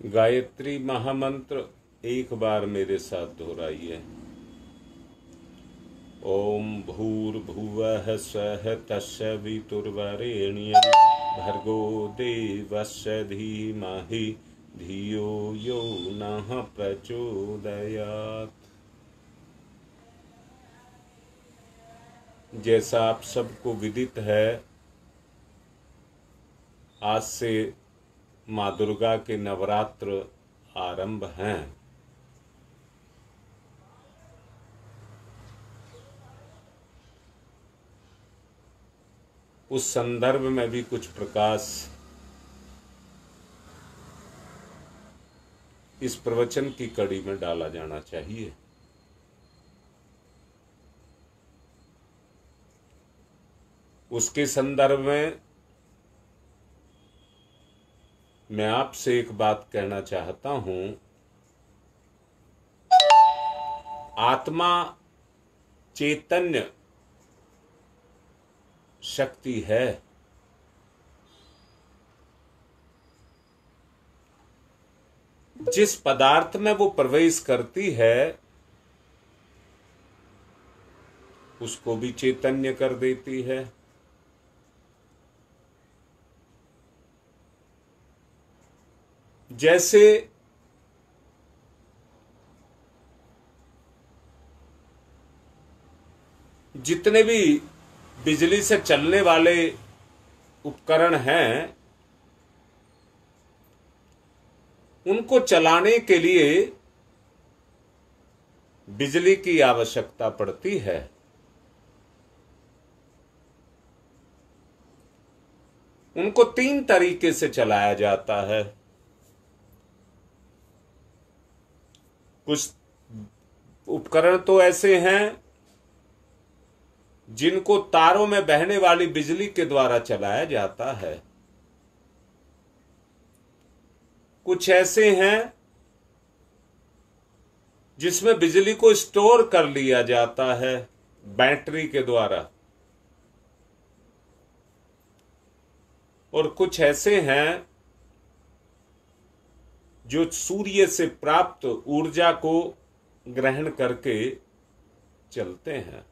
गायत्री महामंत्र एक बार मेरे साथ दोहराइए। ओम भूर्भुवः स्वः तत्सवितुर्वरेण्यं भर्गो देवस्य धीमहि धियो यो नः प्रचोदयात्। जैसा आप सबको विदित है, आज से माँ दुर्गा के नवरात्र आरंभ हैं। उस संदर्भ में भी कुछ प्रकाश इस प्रवचन की कड़ी में डाला जाना चाहिए। उसके संदर्भ में मैं आपसे एक बात कहना चाहता हूं। आत्मा चैतन्य शक्ति है। जिस पदार्थ में वो प्रवेश करती है उसको भी चैतन्य कर देती है। जैसे जितने भी बिजली से चलने वाले उपकरण हैं, उनको चलाने के लिए बिजली की आवश्यकता पड़ती है। उनको 3 तरीके से चलाया जाता है। कुछ उपकरण तो ऐसे हैं जिनको तारों में बहने वाली बिजली के द्वारा चलाया जाता है। कुछ ऐसे हैं जिसमें बिजली को स्टोर कर लिया जाता है बैटरी के द्वारा, और कुछ ऐसे हैं जो सूर्य से प्राप्त ऊर्जा को ग्रहण करके चलते हैं।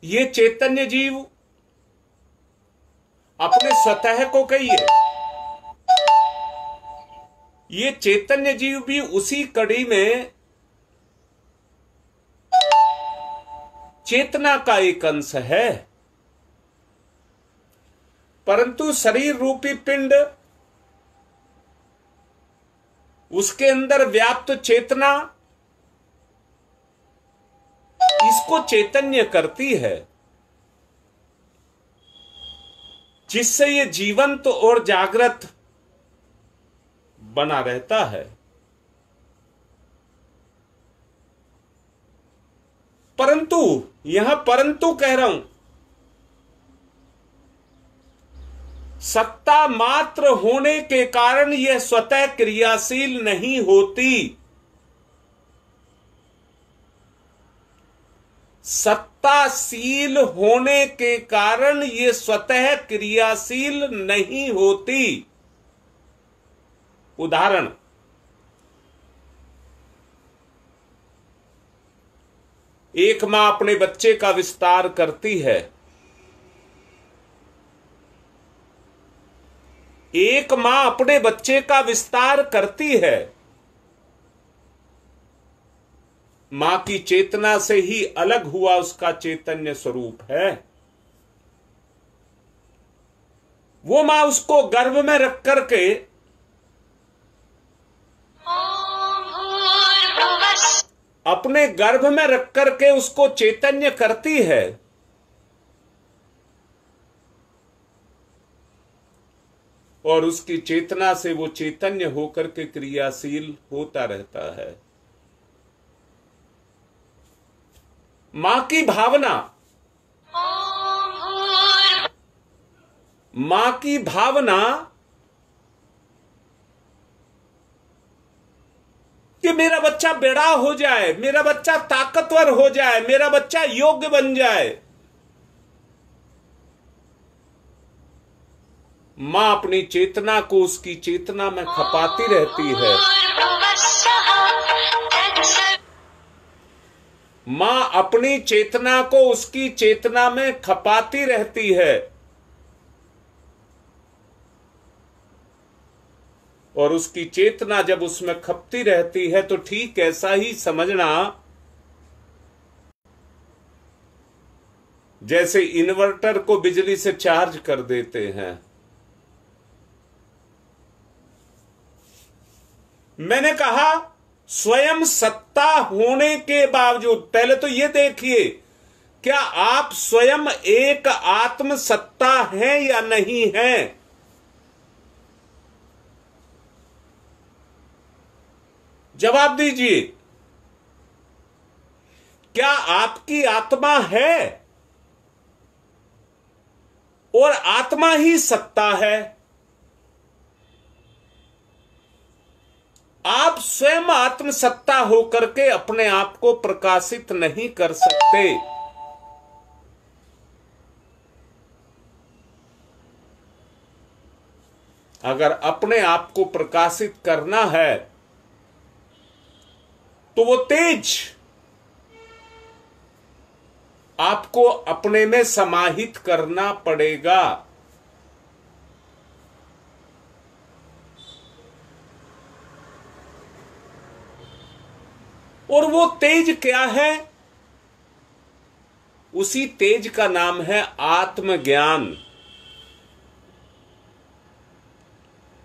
ये चैतन्य जीव अपने स्वतः को कहिए, ये चैतन्य जीव भी उसी कड़ी में चेतना का एक अंश है, परंतु शरीर रूपी पिंड, उसके अंदर व्याप्त चेतना इसको चैतन्य करती है, जिससे ये जीवंत और जागृत बना रहता है। परंतु यहां परंतु कह रहा हूं, सत्ता मात्र होने के कारण यह स्वतः क्रियाशील नहीं होती। सत्ताशील होने के कारण यह स्वतः क्रियाशील नहीं होती। उदाहरण, एक मां अपने बच्चे का विस्तार करती है। एक मां अपने बच्चे का विस्तार करती है। मां की चेतना से ही अलग हुआ उसका चैतन्य स्वरूप है। वो मां उसको गर्भ में रख करके अपने गर्भ में रख करके उसको चैतन्य करती है। और उसकी चेतना से वो चैतन्य होकर के क्रियाशील होता रहता है। मां की भावना, मां की भावना कि मेरा बच्चा बड़ा हो जाए, मेरा बच्चा ताकतवर हो जाए, मेरा बच्चा योग्य बन जाए। मां अपनी चेतना को उसकी चेतना में खपाती रहती है। मां अपनी चेतना को उसकी चेतना में खपाती रहती है और उसकी चेतना जब उसमें खपती रहती है तो ठीक ऐसा ही समझना जैसे इन्वर्टर को बिजली से चार्ज कर देते हैं। मैंने कहा स्वयं सत्ता होने के बावजूद, पहले तो यह देखिए क्या आप स्वयं एक आत्म सत्ता हैं या नहीं हैं। जवाब दीजिए, क्या आपकी आत्मा है और आत्मा ही सत्ता है। आप स्वयं आत्मसत्ता होकर के अपने आप को प्रकाशित नहीं कर सकते। अगर अपने आप को प्रकाशित करना है तो वो तेज आपको अपने में समाहित करना पड़ेगा। और वो तेज क्या है? उसी तेज का नाम है आत्मज्ञान।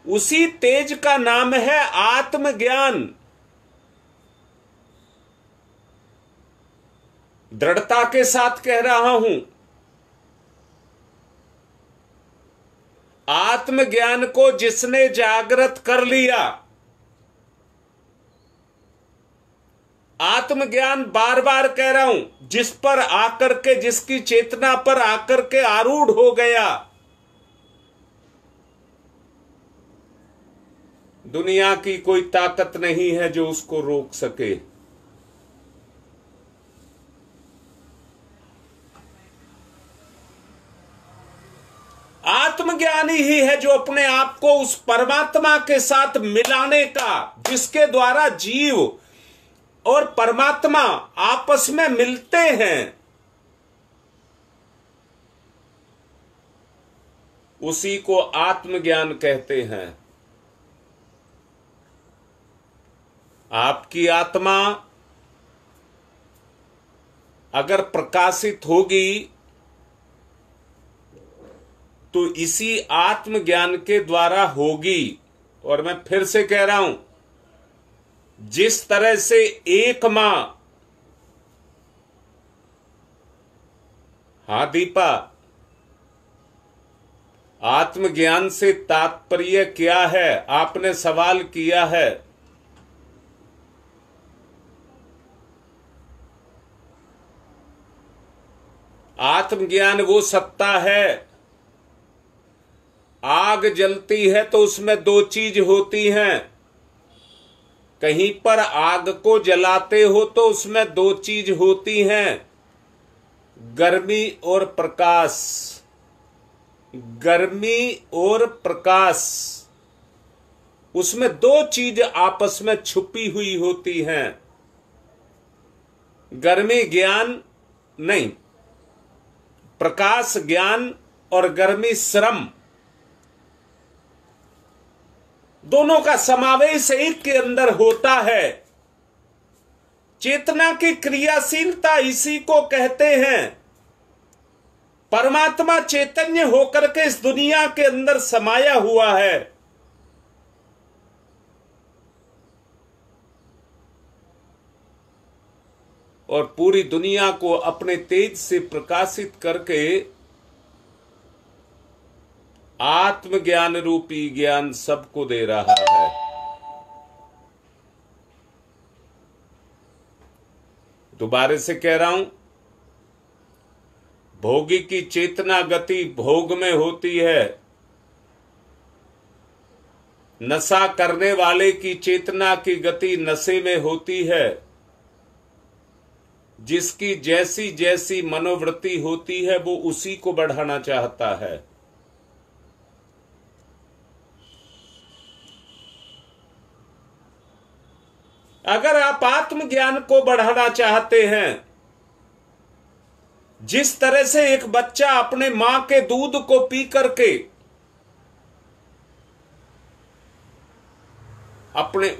उसी तेज का नाम है आत्मज्ञान। दृढ़ता के साथ कह रहा हूं, आत्मज्ञान को जिसने जागृत कर लिया, आत्मज्ञान बार बार कह रहा हूं, जिस पर आकर के, जिसकी चेतना पर आकर के आरूढ़ हो गया, दुनिया की कोई ताकत नहीं है जो उसको रोक सके। आत्मज्ञानी ही है जो अपने आप को उस परमात्मा के साथ मिलाने का, जिसके द्वारा जीव और परमात्मा आपस में मिलते हैं, उसी को आत्मज्ञान कहते हैं। आपकी आत्मा अगर प्रकाशित होगी तो इसी आत्मज्ञान के द्वारा होगी। और मैं फिर से कह रहा हूं, जिस तरह से एक मां, हाँ दीपा, आत्मज्ञान से तात्पर्य क्या है? आपने सवाल किया है। आत्मज्ञान वो सत्ता है, आग जलती है तो उसमें दो चीज होती हैं। कहीं पर आग को जलाते हो तो उसमें दो चीज होती हैं, गर्मी और प्रकाश। गर्मी और प्रकाश, उसमें दो चीज आपस में छुपी हुई होती हैं। गर्मी ज्ञान नहीं, प्रकाश ज्ञान और गर्मी श्रम, दोनों का समावेश एक के अंदर होता है। चेतना की क्रियाशीलता इसी को कहते हैं। परमात्मा चैतन्य होकर के इस दुनिया के अंदर समाया हुआ है। और पूरी दुनिया को अपने तेज से प्रकाशित करके आत्मज्ञान रूपी ज्ञान सबको दे रहा है। दोबारा से कह रहा हूं, भोगी की चेतना गति भोग में होती है, नशा करने वाले की चेतना की गति नशे में होती है। जिसकी जैसी जैसी मनोवृत्ति होती है वो उसी को बढ़ाना चाहता है। अगर आप आत्मज्ञान को बढ़ाना चाहते हैं, जिस तरह से एक बच्चा अपने मां के दूध को पी करके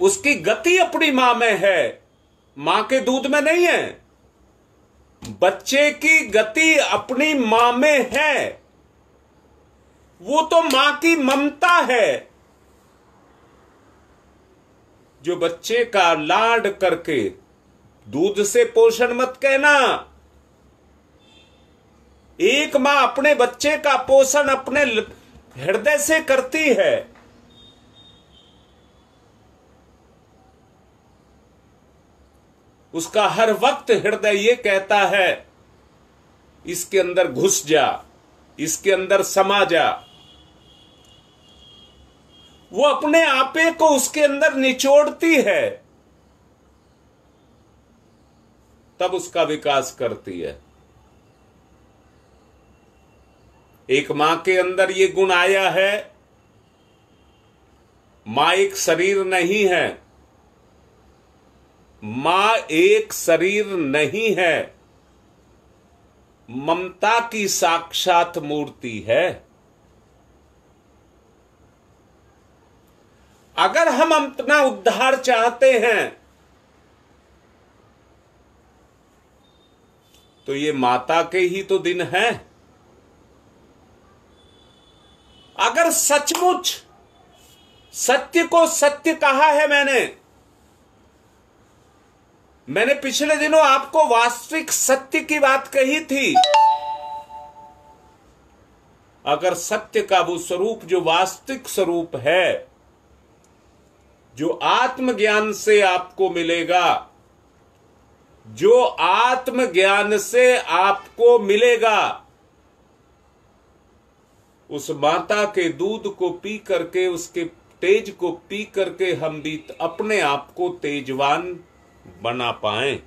उसकी गति अपनी मां में है, मां के दूध में नहीं है। बच्चे की गति अपनी मां में है, वो तो मां की ममता है जो बच्चे का लाड करके, दूध से पोषण मत कहना, एक मां अपने बच्चे का पोषण अपने हृदय से करती है। उसका हर वक्त हृदय ये कहता है इसके अंदर घुस जा, इसके अंदर समा जा। वो अपने आपे को उसके अंदर निचोड़ती है, तब उसका विकास करती है। एक मां के अंदर ये गुण आया है। मां एक शरीर नहीं है, मां एक शरीर नहीं है, ममता की साक्षात मूर्ति है। अगर हम अपना उद्धार चाहते हैं तो ये माता के ही तो दिन हैं। अगर सचमुच सत्य को सत्य कहा है, मैंने पिछले दिनों आपको वास्तविक सत्य की बात कही थी। अगर सत्य का वो स्वरूप जो वास्तविक स्वरूप है, जो आत्मज्ञान से आपको मिलेगा, जो आत्मज्ञान से आपको मिलेगा, उस माता के दूध को पी करके, उसके तेज को पी करके हम भी अपने आप को तेजवान बना पाएं।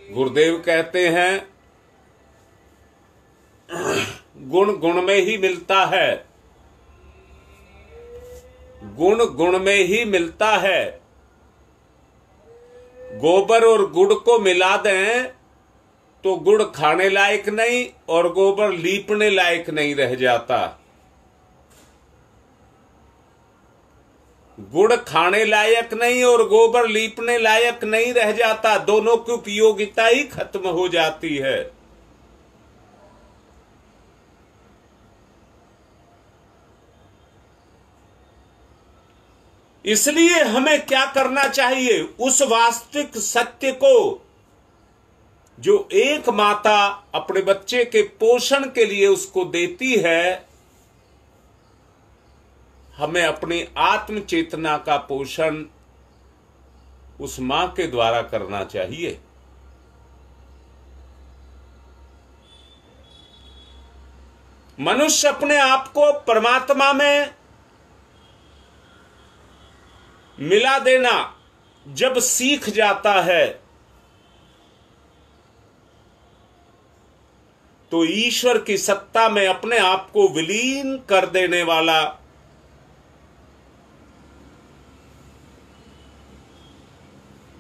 गुरुदेव कहते हैं गुण गुण में ही मिलता है, गुण गुण में ही मिलता है। गोबर और गुड़ को मिला दें तो गुड़ खाने लायक नहीं और गोबर लीपने लायक नहीं रह जाता। गुड़ खाने लायक नहीं और गोबर लीपने लायक नहीं रह जाता, दोनों की उपयोगिता ही खत्म हो जाती है। इसलिए हमें क्या करना चाहिए? उस वास्तविक सत्य को जो एक माता अपने बच्चे के पोषण के लिए उसको देती है, हमें अपनी आत्म चेतना का पोषण उस मां के द्वारा करना चाहिए। मनुष्य अपने आप को परमात्मा में मिला देना जब सीख जाता है तो ईश्वर की सत्ता में अपने आप को विलीन कर देने वाला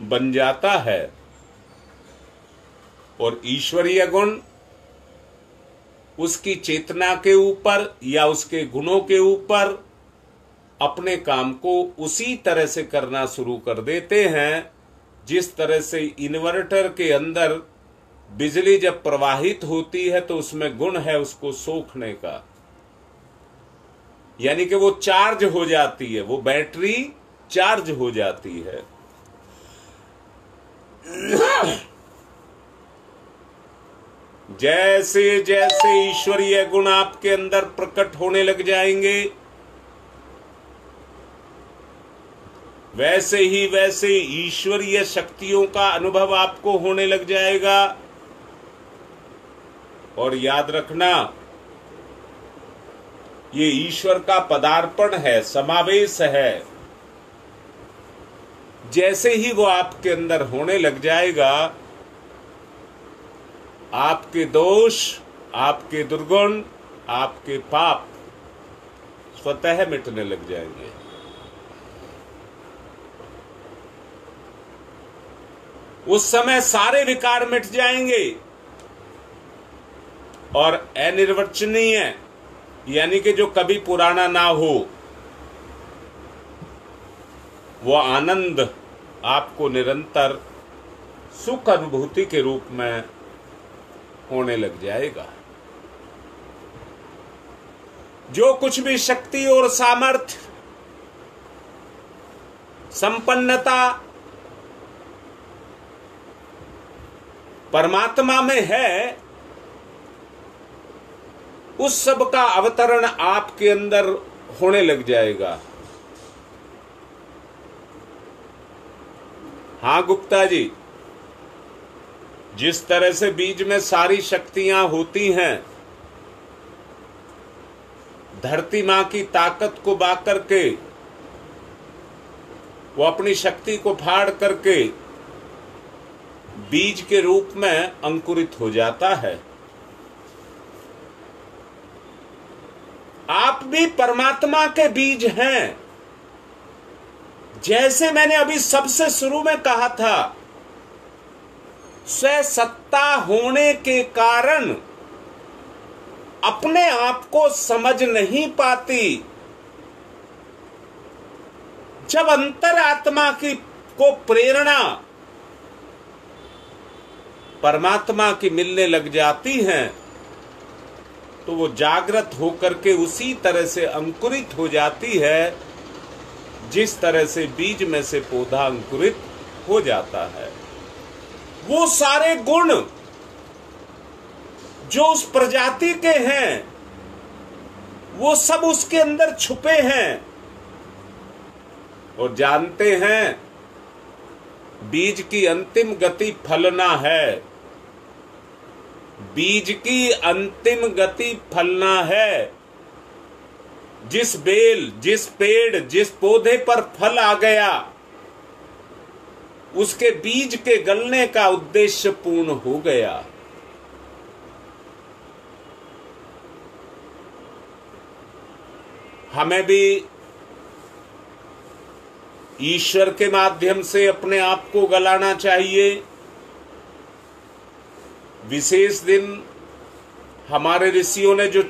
बन जाता है। और ईश्वरीय गुण उसकी चेतना के ऊपर या उसके गुणों के ऊपर अपने काम को उसी तरह से करना शुरू कर देते हैं जिस तरह से इन्वर्टर के अंदर बिजली जब प्रवाहित होती है तो उसमें गुण है उसको सोखने का, यानी कि वो चार्ज हो जाती है, वो बैटरी चार्ज हो जाती है। जैसे जैसे ईश्वरीय गुण आपके अंदर प्रकट होने लग जाएंगे, वैसे ही वैसे ईश्वरीय शक्तियों का अनुभव आपको होने लग जाएगा। और याद रखना, ये ईश्वर का पदार्पण है, समावेश है। जैसे ही वो आपके अंदर होने लग जाएगा, आपके दोष, आपके दुर्गुण, आपके पाप स्वतः मिटने लग जाएंगे। उस समय सारे विकार मिट जाएंगे और अनिर्वचनीय यानी कि जो कभी पुराना ना हो वो आनंद आपको निरंतर सुख अनुभूति के रूप में होने लग जाएगा। जो कुछ भी शक्ति और सामर्थ्य, संपन्नता परमात्मा में है, उस सब का अवतरण आपके अंदर होने लग जाएगा। हाँ गुप्ता जी, जिस तरह से बीज में सारी शक्तियां होती हैं, धरती मां की ताकत को बा करके वो अपनी शक्ति को फाड़ करके बीज के रूप में अंकुरित हो जाता है। आप भी परमात्मा के बीज हैं। जैसे मैंने अभी सबसे शुरू में कहा था, स्व सत्ता होने के कारण अपने आप को समझ नहीं पाती। जब अंतरात्मा की को प्रेरणा परमात्मा की मिलने लग जाती है तो वो जागृत होकर के उसी तरह से अंकुरित हो जाती है जिस तरह से बीज में से पौधा अंकुरित हो जाता है। वो सारे गुण जो उस प्रजाति के हैं वो सब उसके अंदर छुपे हैं। और जानते हैं, बीज की अंतिम गति फलना है। बीज की अंतिम गति फलना है। जिस बेल, जिस पेड़, जिस पौधे पर फल आ गया, उसके बीज के गलने का उद्देश्य पूर्ण हो गया। हमें भी ईश्वर के माध्यम से अपने आप को गलाना चाहिए। विशेष दिन हमारे ऋषियों ने जो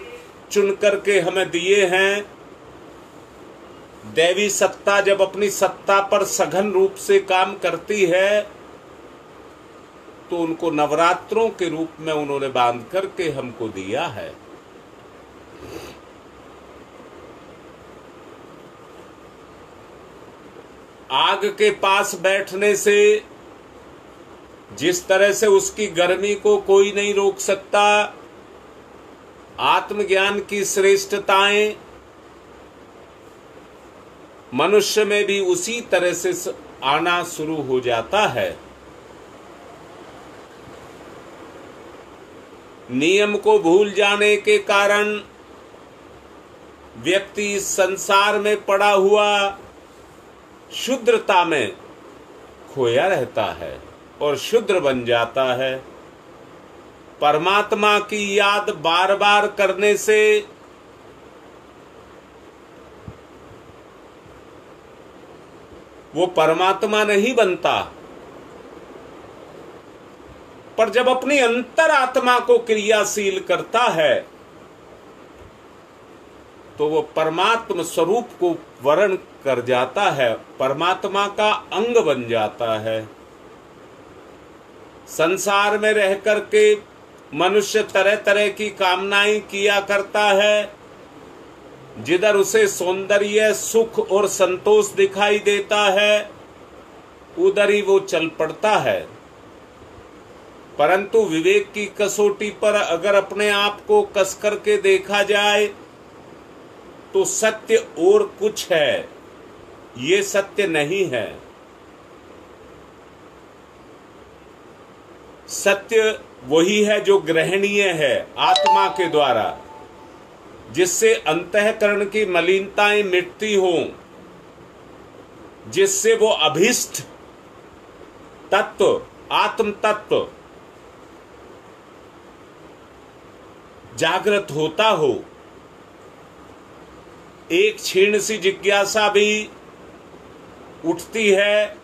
चुन करके हमें दिए हैं, दैवी सत्ता जब अपनी सत्ता पर सघन रूप से काम करती है तो उनको नवरात्रों के रूप में उन्होंने बांध करके हमको दिया है। आग के पास बैठने से जिस तरह से उसकी गर्मी को कोई नहीं रोक सकता, आत्मज्ञान की श्रेष्ठताएं मनुष्य में भी उसी तरह से आना शुरू हो जाता है। नियम को भूल जाने के कारण व्यक्ति इस संसार में पड़ा हुआ शुद्रता में खोया रहता है और शुद्र बन जाता है। परमात्मा की याद बार बार करने से वो परमात्मा नहीं बनता, पर जब अपनी अंतरात्मा को क्रियाशील करता है तो वो परमात्मा स्वरूप को वर्ण कर जाता है, परमात्मा का अंग बन जाता है। संसार में रह करके मनुष्य तरह तरह की कामनाएं किया करता है। जिधर उसे सौंदर्य, सुख और संतोष दिखाई देता है उधर ही वो चल पड़ता है। परंतु विवेक की कसौटी पर अगर अपने आप को कस करके देखा जाए तो सत्य और कुछ है, ये सत्य नहीं है। सत्य वही है जो ग्रहणीय है आत्मा के द्वारा, जिससे अंतःकरण की मलिनताएं मिटती हों, जिससे वो अभिष्ट तत्व, आत्म तत्व जागृत होता हो। एक क्षीण सी जिज्ञासा भी उठती है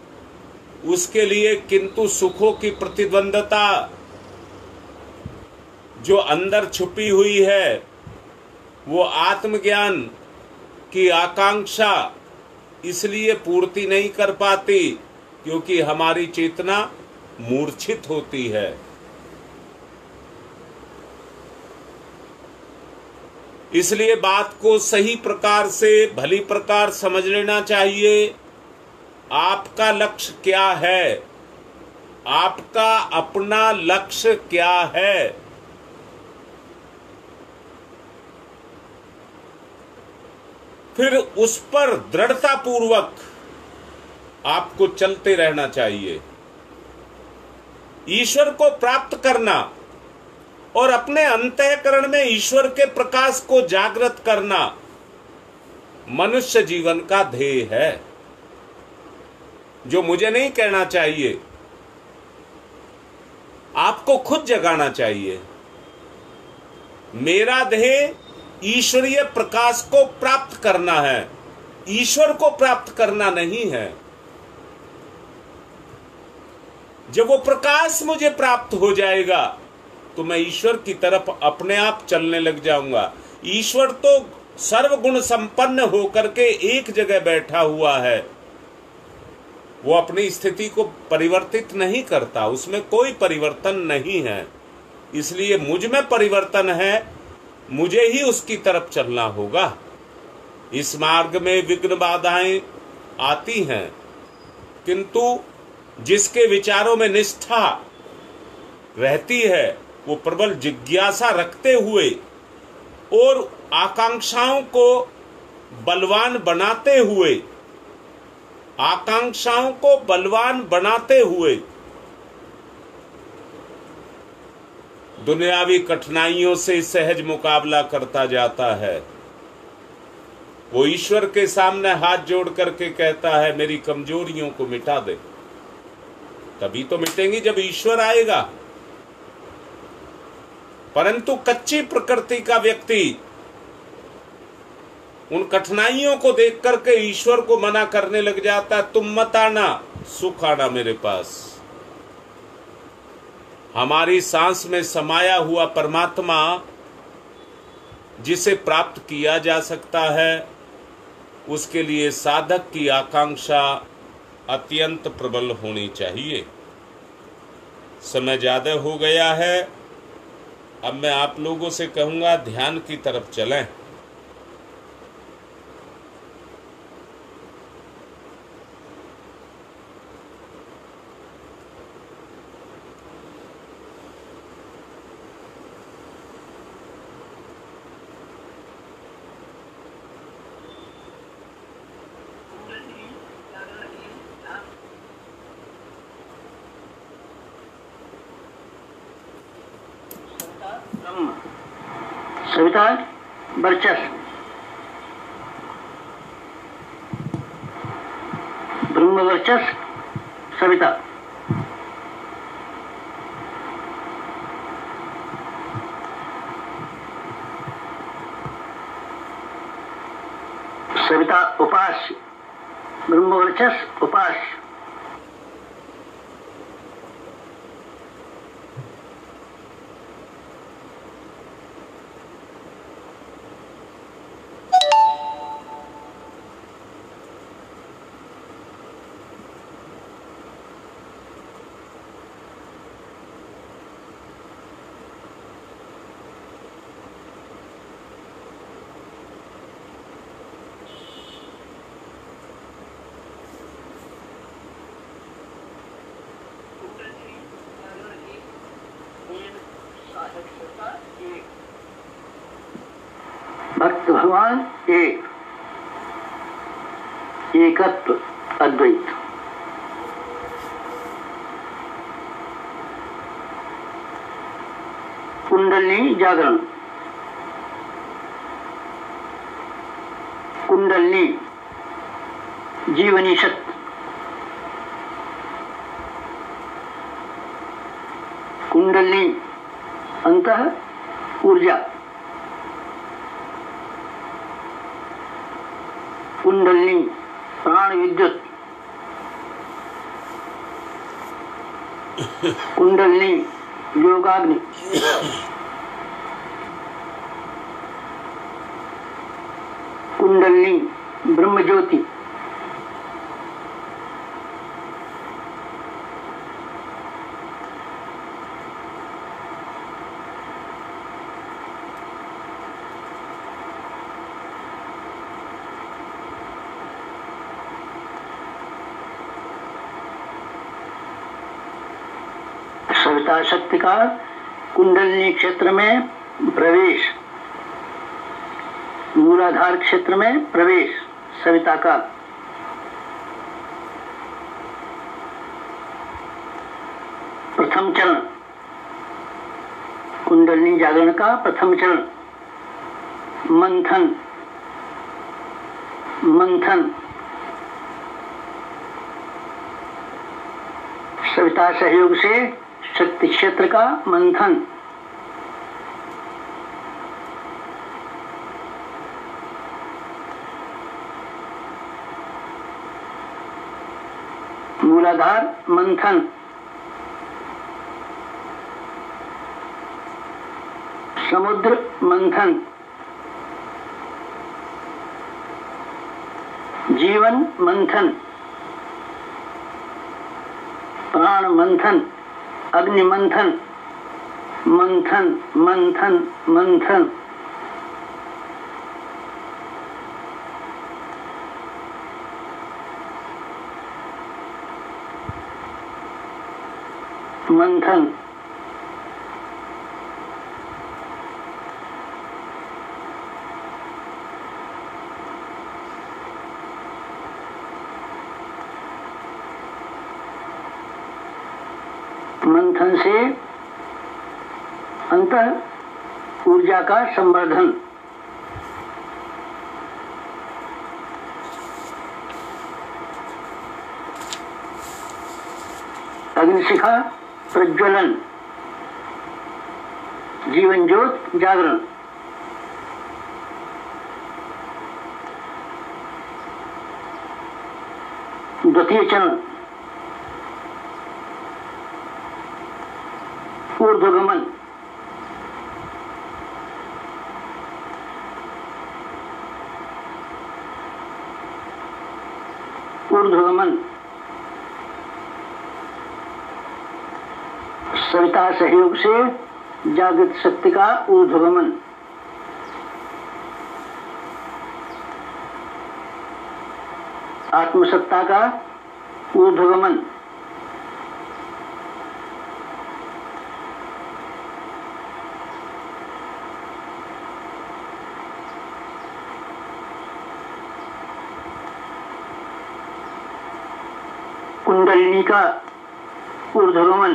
उसके लिए किंतु सुखों की प्रतिद्वंदता जो अंदर छुपी हुई है, वो आत्मज्ञान की आकांक्षा इसलिए पूर्ति नहीं कर पाती क्योंकि हमारी चेतना मूर्छित होती है। इसलिए बात को सही प्रकार से भली प्रकार समझ लेना चाहिए। आपका लक्ष्य क्या है? आपका अपना लक्ष्य क्या है? फिर उस पर दृढ़ता पूर्वक आपको चलते रहना चाहिए। ईश्वर को प्राप्त करना और अपने अंतःकरण में ईश्वर के प्रकाश को जागृत करना मनुष्य जीवन का ध्येय है, जो मुझे नहीं कहना चाहिए, आपको खुद जगाना चाहिए। मेरा ध्येय ईश्वरीय प्रकाश को प्राप्त करना है, ईश्वर को प्राप्त करना नहीं है। जब वो प्रकाश मुझे प्राप्त हो जाएगा तो मैं ईश्वर की तरफ अपने आप चलने लग जाऊंगा। ईश्वर तो सर्वगुण संपन्न होकर के एक जगह बैठा हुआ है, वो अपनी स्थिति को परिवर्तित नहीं करता, उसमें कोई परिवर्तन नहीं है। इसलिए मुझ में परिवर्तन है, मुझे ही उसकी तरफ चलना होगा। इस मार्ग में विघ्न बाधाएं आती हैं, किंतु जिसके विचारों में निष्ठा रहती है, वो प्रबल जिज्ञासा रखते हुए और आकांक्षाओं को बलवान बनाते हुए दुनियावी कठिनाइयों से सहज मुकाबला करता जाता है। वो ईश्वर के सामने हाथ जोड़ करके कहता है, मेरी कमजोरियों को मिटा दे। तभी तो मिटेंगी जब ईश्वर आएगा। परंतु कच्ची प्रकृति का व्यक्ति उन कठिनाइयों को देख करके ईश्वर को मना करने लग जाता है, तुम मत आना, सुख आना मेरे पास। हमारी सांस में समाया हुआ परमात्मा जिसे प्राप्त किया जा सकता है, उसके लिए साधक की आकांक्षा अत्यंत प्रबल होनी चाहिए। समय ज्यादा हो गया है, अब मैं आप लोगों से कहूंगा ध्यान की तरफ चलें। सविता वर्चस्व, ब्रह्म वर्चस्व, सविता। सविता उपास्य, ब्रह्म वर्चस्व उपास्य। भक्त भगवान एक, एकत्व अद्वैत। कुंडलिनी जागरण, कुंडलिनी जीवनी शक्ति, कुंडलिनी अंतः ऊर्जा, कुंडलिनी प्राण विद्युत, कुंडलिनी योगाग्नि, कुंडलिनी ब्रह्म ज्योति, सविता शक्ति का कुंडलिनी क्षेत्र में प्रवेश, मूलाधार क्षेत्र में प्रवेश सविता का। प्रथम चरण कुंडलिनी जागरण का प्रथम चरण मंथन, मंथन सविता सहयोग से शक्ति क्षेत्र का मंथन। मूलाधार मंथन, समुद्र मंथन, जीवन मंथन, प्राण मंथन, अग्नि मंथन, मंथन मंथन मंथन। मंथन मंथन से अंतः ऊर्जा का संवर्धन। अग्निशिखा प्रज्वलन, जीवन ज्योत जागरण। द्वितीय चरण ऊर्ध्वगमन, ऊर्ध्वगमन सविता सहयोग से जागृत शक्ति का ऊर्ध्वगमन। आत्मसत्ता का ऊर्ध्वगमन। कुंडलिनी का ऊर्ध्वगमन।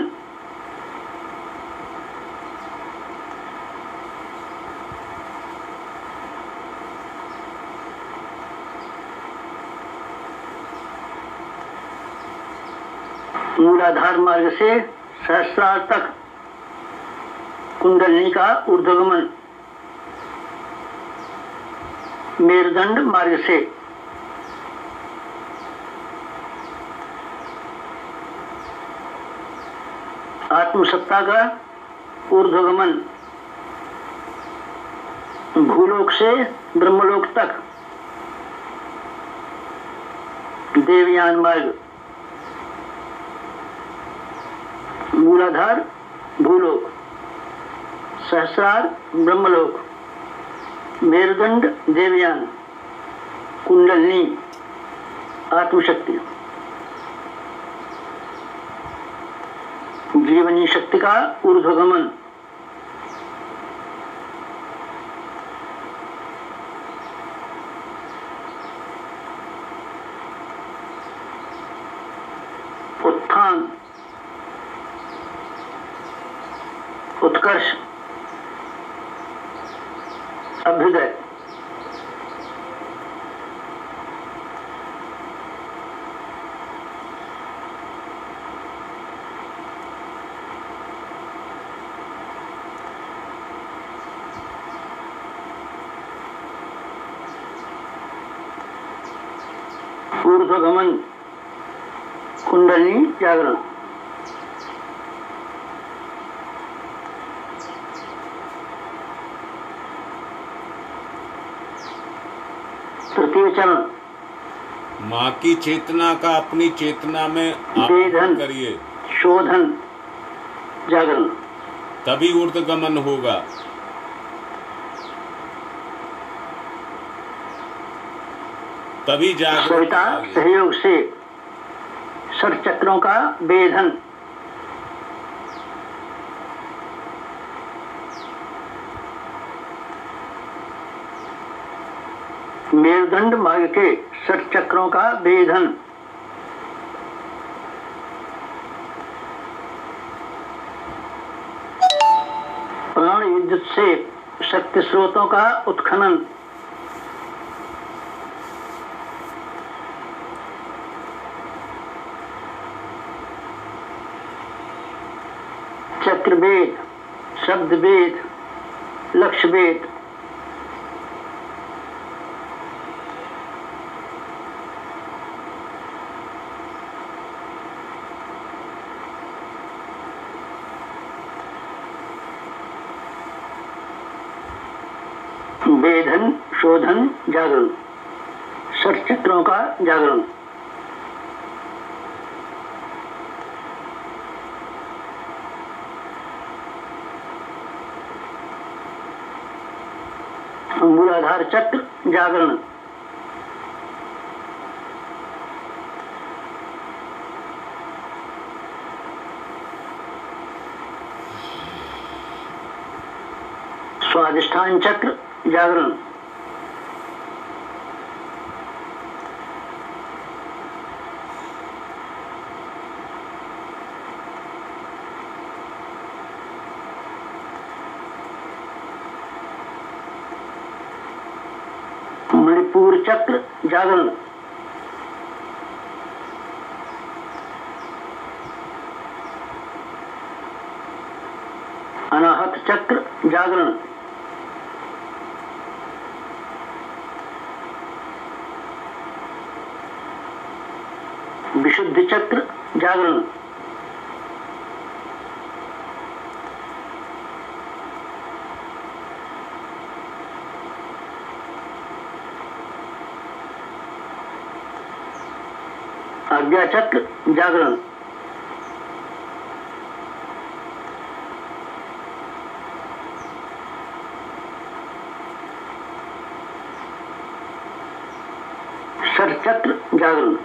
मूलाधार मार्ग से सहस्रार तक कुंडलिनी का ऊर्ध्वगमन। मेरुदंड मार्ग से आत्मसत्ता का ऊर्ध्वगमन। भूलोक से ब्रह्मलोक तक देवयान मार्ग। मूलाधार भूलोक, सहस्रार ब्रह्मलोक, मेरुदंड देवयान, कुंडलिनी आत्मशक्ति। जीवनी शक्ति का ऊर्ध्वगमन। उत्थान, उत्कर्ष, अभ्युदय। ऊर्ध्वगमन कुंडलिनी जागरण। तृतीय चरण माँ की चेतना का अपनी चेतना में आवाहन करिए, शोधन जागरण, तभी ऊर्ध्वगमन होगा। तभी जागृति सविता आएगी। सहयोग से षट चक्रों का वेधन, मेरुदंड मार्ग के षट चक्रों का वेधन, प्राण विद्युत से शक्ति स्रोतों का उत्खनन, चक्रवेद, शब्दवेद, लक्ष्यवेद, वेधन, शोधन, जागरण, षट चक्रों का जागरण। मूलाधार चक्र जागरण, स्वादिष्ठान चक्र जागरण, मणिपुर चक्र जागरण, अनाहत चक्र जागरण, विशुद्ध चक्र जागरण, आज्ञा चक्र जागरण, षट चक्र जागरण,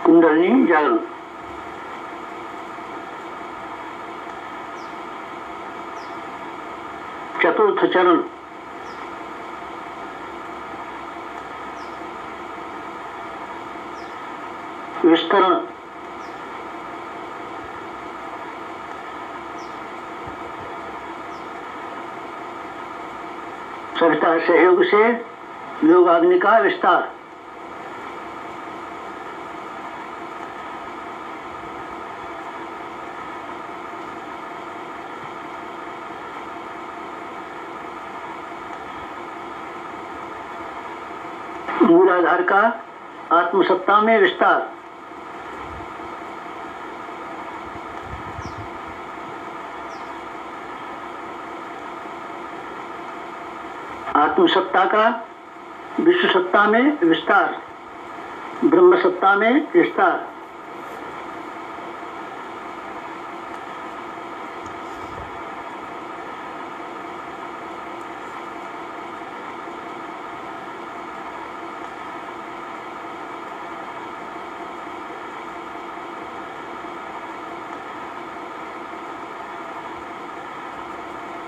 कुंडलिनी जागरण, चतुर्थ चरण विस्तरण, सविता सहयोग से योगाग्नि का विस्तार, मूलाधार का आत्मसत्ता में विस्तार, आत्मसत्ता का विश्व सत्ता में विस्तार, ब्रह्म सत्ता में विस्तार,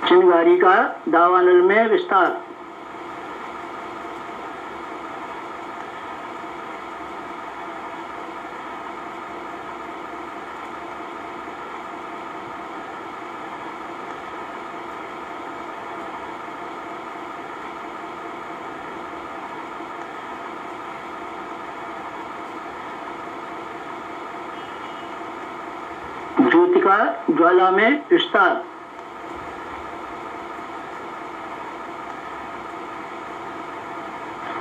चिंगारी का दावानल में विस्तार, ज्योति का ज्वाला में विस्तार,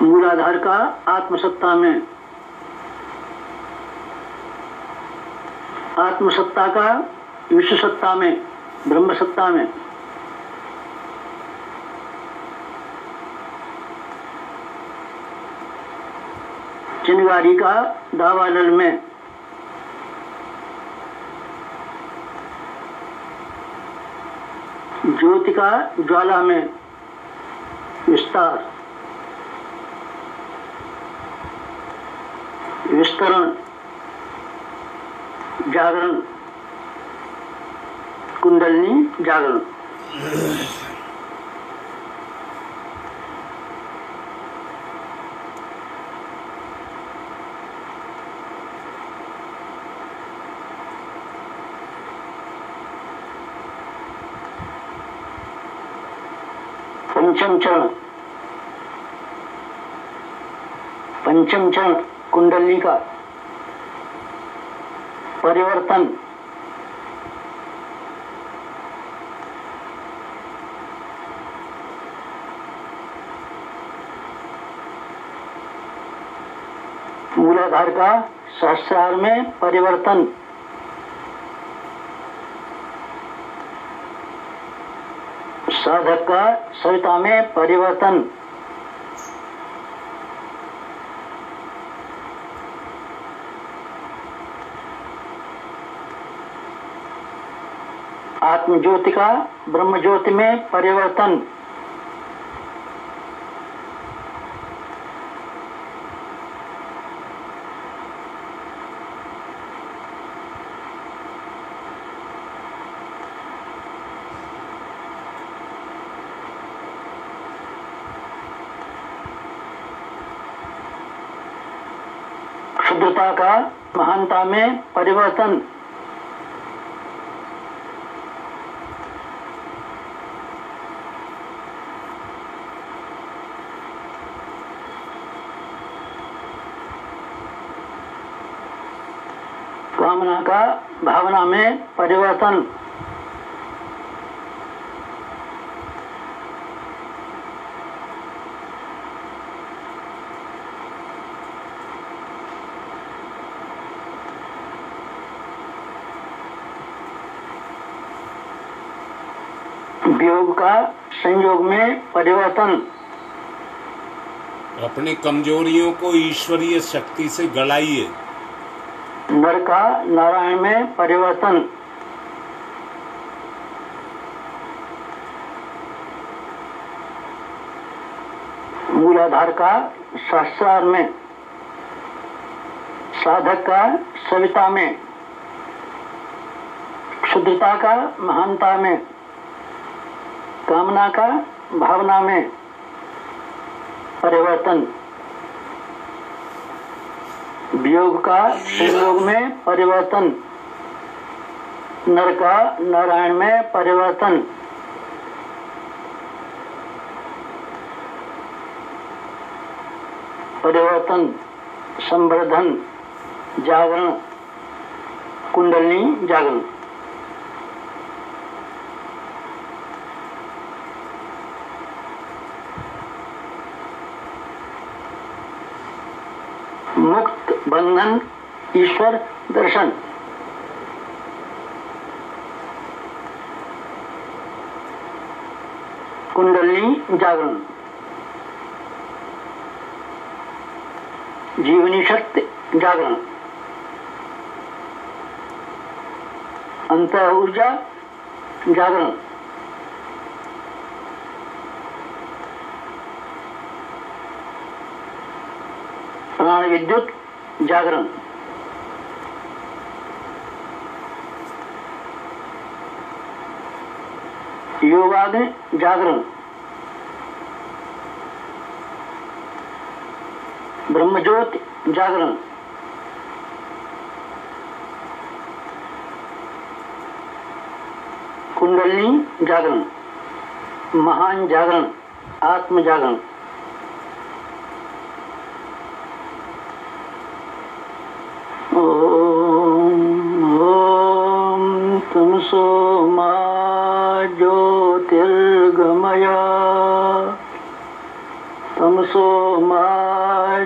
मूलाधार का आत्मसत्ता में, आत्मसत्ता का विश्व सत्ता में, ब्रह्म सत्ता में, चिंगारी का दावानल में, ज्योति का ज्वाला में विस्तार, विस्तरण, जागरण, कुंडलिनी जागरण। पंचम चरण, पंचम चरण कुंडलिनी का परिवर्तन, मूलाधार का सहस्रार में परिवर्तन, साधक का सविता में परिवर्तन, आत्म ज्योति का ब्रह्म ज्योति में परिवर्तन, क्षुद्रता का महानता में परिवर्तन, कामना का भावना में परिवर्तन, वियोग का संयोग में परिवर्तन, अपनी कमजोरियों को ईश्वरीय शक्ति से गलाइए। नर का नारायण में परिवर्तन, मूलाधार का सहस्रार में, साधक का सविता में, क्षुद्रता का महानता में, कामना का भावना में परिवर्तन, वियोग का संयोग में परिवर्तन, नर का नारायण में परिवर्तन, परिवर्तन, संवर्धन, जागरण, कुंडलिनी जागरण। मुक्त बंधन ईश्वर दर्शन, कुंडलिनी जागरण, जीवनी शक्ति जागरण, अंतर ऊर्जा जागरण, प्राण विद्युत जागरण, योगाग्नि जागरण, ब्रह्मज्योति जागरण, कुंडलिनी जागरण, महान जागरण, आत्म जागरण। तमसो मा ज्योतिर्गमय, तमसो मा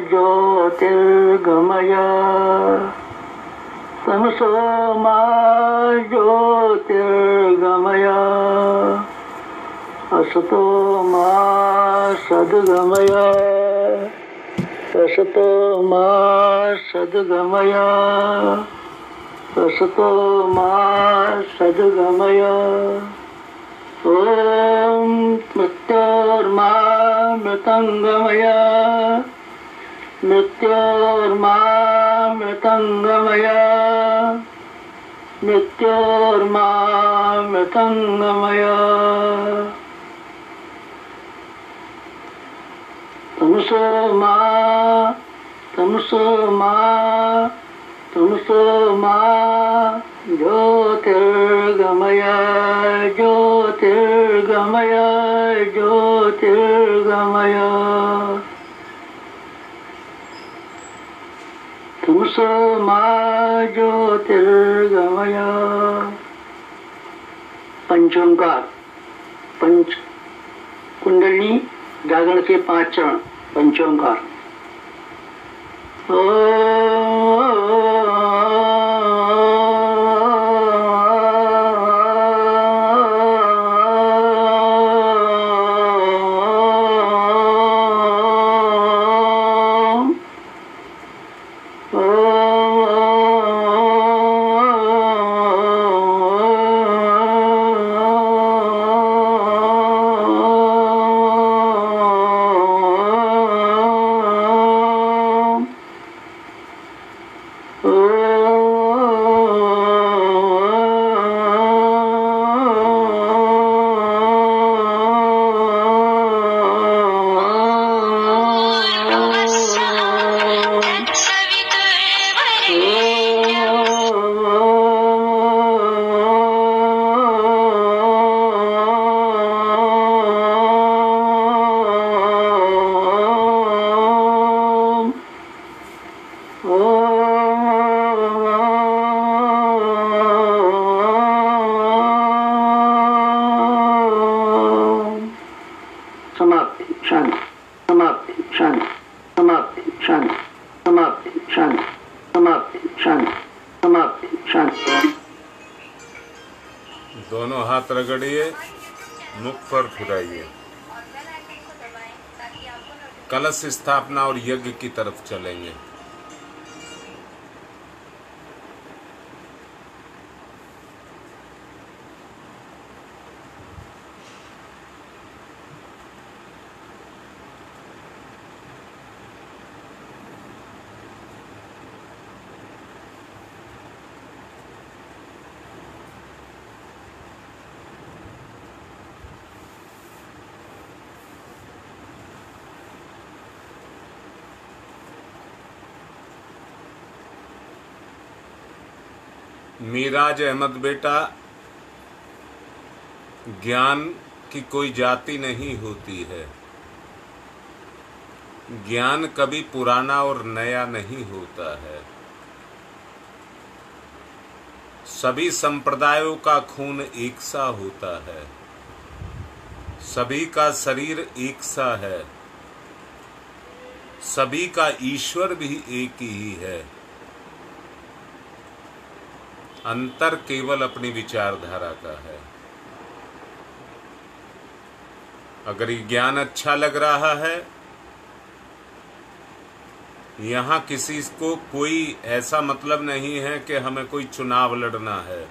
ज्योतिर्गमय, तमसो मा ज्योतिर्गमय, असतो मा सद्गमय। असतो मा सद्गमय असतो मा सद्गमय ओम मृत्योर्मा मृतंगमय मृत्योर्मा मृतंगमय मृत्योर्मा मृतंगमय तमसो मा तमसो मा तमसो मा ज्योतिर्गमय ज्योतिर्गमय ज्योतिर्गमय तमसो मा ज्योतिर्गमय पंचोंकार पंच कुंडली जागरण के 5 चरण पंचोंकार दोनों हाथ रगड़िए, मुख पर फिराइए। कलश स्थापना और यज्ञ की तरफ चलेंगे। मिराज अहमद बेटा, ज्ञान की कोई जाति नहीं होती है। ज्ञान कभी पुराना और नया नहीं होता है। सभी संप्रदायों का खून एक सा होता है। सभी का शरीर एक सा है। सभी का ईश्वर भी एक ही है। अंतर केवल अपनी विचारधारा का है। अगर ये ज्ञान अच्छा लग रहा है, यहाँ किसी को कोई ऐसा मतलब नहीं है कि हमें कोई चुनाव लड़ना है,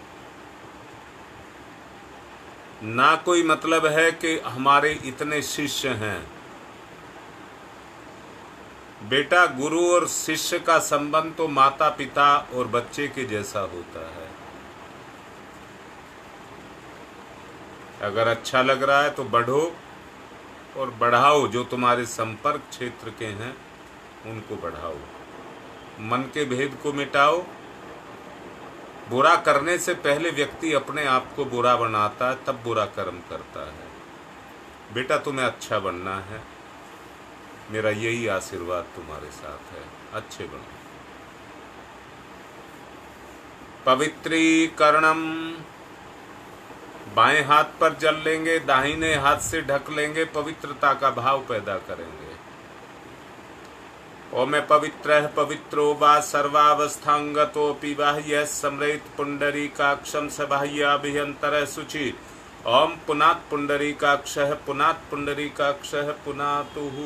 ना कोई मतलब है कि हमारे इतने शिष्य हैं। बेटा, गुरु और शिष्य का संबंध तो माता पिता और बच्चे के जैसा होता है। अगर अच्छा लग रहा है तो बढ़ो और बढ़ाओ। जो तुम्हारे संपर्क क्षेत्र के हैं उनको बढ़ाओ। मन के भेद को मिटाओ। बुरा करने से पहले व्यक्ति अपने आप को बुरा बनाता है, तब बुरा कर्म करता है। बेटा, तुम्हें अच्छा बनना है। मेरा यही आशीर्वाद तुम्हारे साथ है। अच्छे बनो। पवित्रीकरणम, बाएं हाथ पर जल लेंगे, दाहिने हाथ से ढक लेंगे, पवित्रता का भाव पैदा करेंगे। ओम पवित्रः पवित्रो वा सर्वावस्थांगतोऽपि बाह्यः स्मरेत् पुंडरीकाक्षं स बाह्याभ्यन्तरः शुचि। ओम पुनात् पुंडरीकाक्षः पुनात् पुंडरीकाक्षः पुनातुः।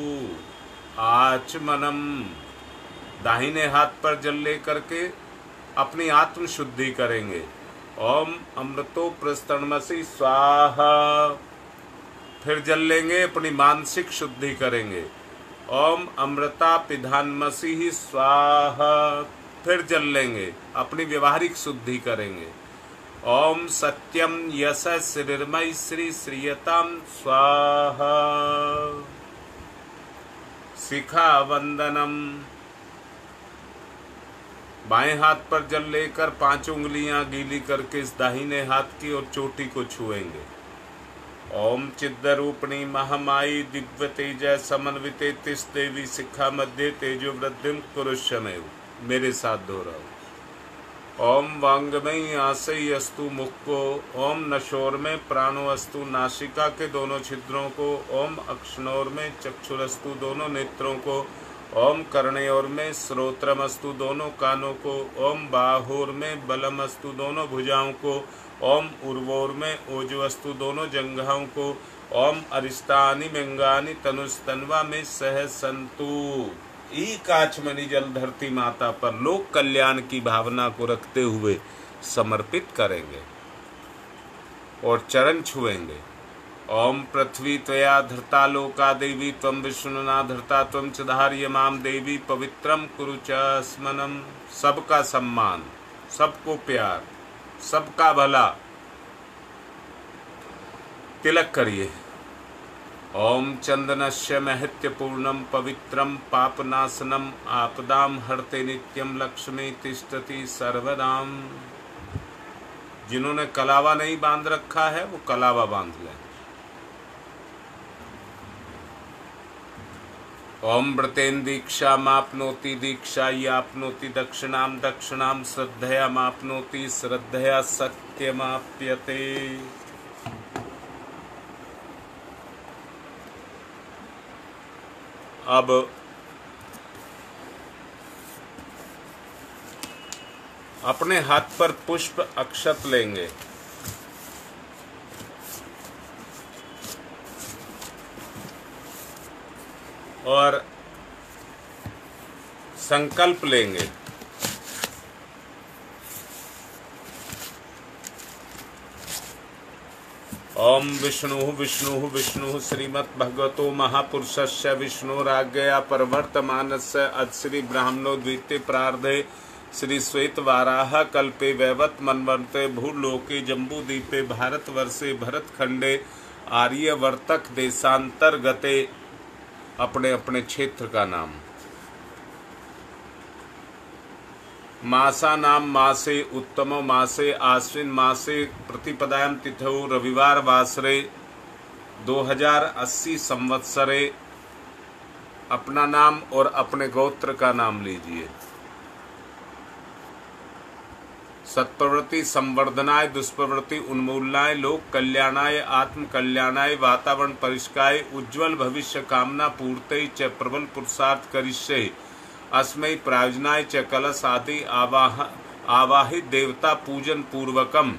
आचमनम। दाहिने हाथ पर जल लेकर के अपनी आत्म शुद्धि करेंगे। ओम अमृतो प्रस्तनमसि स्वाहा। फिर जल लेंगे, अपनी मानसिक शुद्धि करेंगे। ओम अमृता पिधानमसि ही स्वाहा। फिर जल लेंगे, अपनी व्यवहारिक शुद्धि करेंगे। ओम सत्यम यश श्रीर्मय श्री श्रीयताम स्वाहा। शिखा वंदनम। बाएं हाथ पर जल लेकर 5 उंगलियां गीली करके इस दाहिने हाथ की और चोटी को छुएंगे। ओम चिद्रूपिणी महामाई दिव्य तेज समन्विते तिस देवी शिखा मध्य तेजो वृद्धिम कुरुष्यमेव। मेरे साथ दोहराओ। ओम वांगमयी आशय अस्तु मुख को। ओम नशोर में प्राणो अस्तु नासिका के दोनों छिद्रों को। ओम अक्षणोर में चक्षुरस्तु दोनों नेत्रों को। ओम कर्णयोर में श्रोत्रमस्तु दोनों कानों को। ओम बाहोर में बलमस्तु दोनों भुजाओं को। ओम उर्वोर में ओजवस्तु दोनों जंघाओं को। ओम अरिष्टानि मंगानि तनुस्तन्वा में सह संतु। एक आचमनी जल धरती माता पर लोक कल्याण की भावना को रखते हुए समर्पित करेंगे और चरण छुएंगे। ओम पृथ्वी त्वया धृता लोका देवी त्वं विष्णुना धृता त्वं च धार्य माम देवी पवित्रम कुरु च स्मनम। सबका सम्मान, सबको प्यार, सबका भला। तिलक करिए। ओम चंदनस्य महत्यपूर्णम पवित्रम पापनाशनम आपदाम हरते नित्यम लक्ष्मी तिष्ठति सर्वदाम। जिन्होंने कलावा नहीं बांध रखा है वो कलावा बांध लें। ओम व्रतेन दीक्षा मापनोति दीक्षा यापनोति दक्षिणाम दक्षिणाम श्रद्धया मापनोति श्रद्धया सत्यमाप्यते। अब अपने हाथ पर पुष्प अक्षत लेंगे और संकल्प लेंगे। ओम विष्णु विष्णु विष्णु श्रीमद् भगवतो महापुरुषस्य विष्णुराज्ञया प्रवर्तमानस्य अद्श्री ब्राह्मणो द्वितीय प्रार्धे श्री श्वेत वाराह कल्पे वैवत मनवर्ते भूलोके जम्बूदीपे भारतवर्षे भरतखंडे आर्यवर्तक देशांतर्गते। अपने अपने क्षेत्र का नाम। मासा नाम मासे उत्तमो मासे आश्विन मासे प्रतिपदायां तिथौ रविवार वासरे 2080 संवत्सरे। अपना नाम और अपने गोत्र का नाम लीजिए। सत्प्रवृत्ति संवर्धनाय दुष्प्रवृत्ति उन्मूलनाय लोक कल्याणाय आत्म कल्याणाय वातावरण परिष्काय उज्ज्वल भविष्य कामना पूर्तये च प्रबल पुरुषार्थ करिष्ये। अस्मै प्रायोजनाय च कलश आदि आवाहित देवता पूजन पूर्वकम।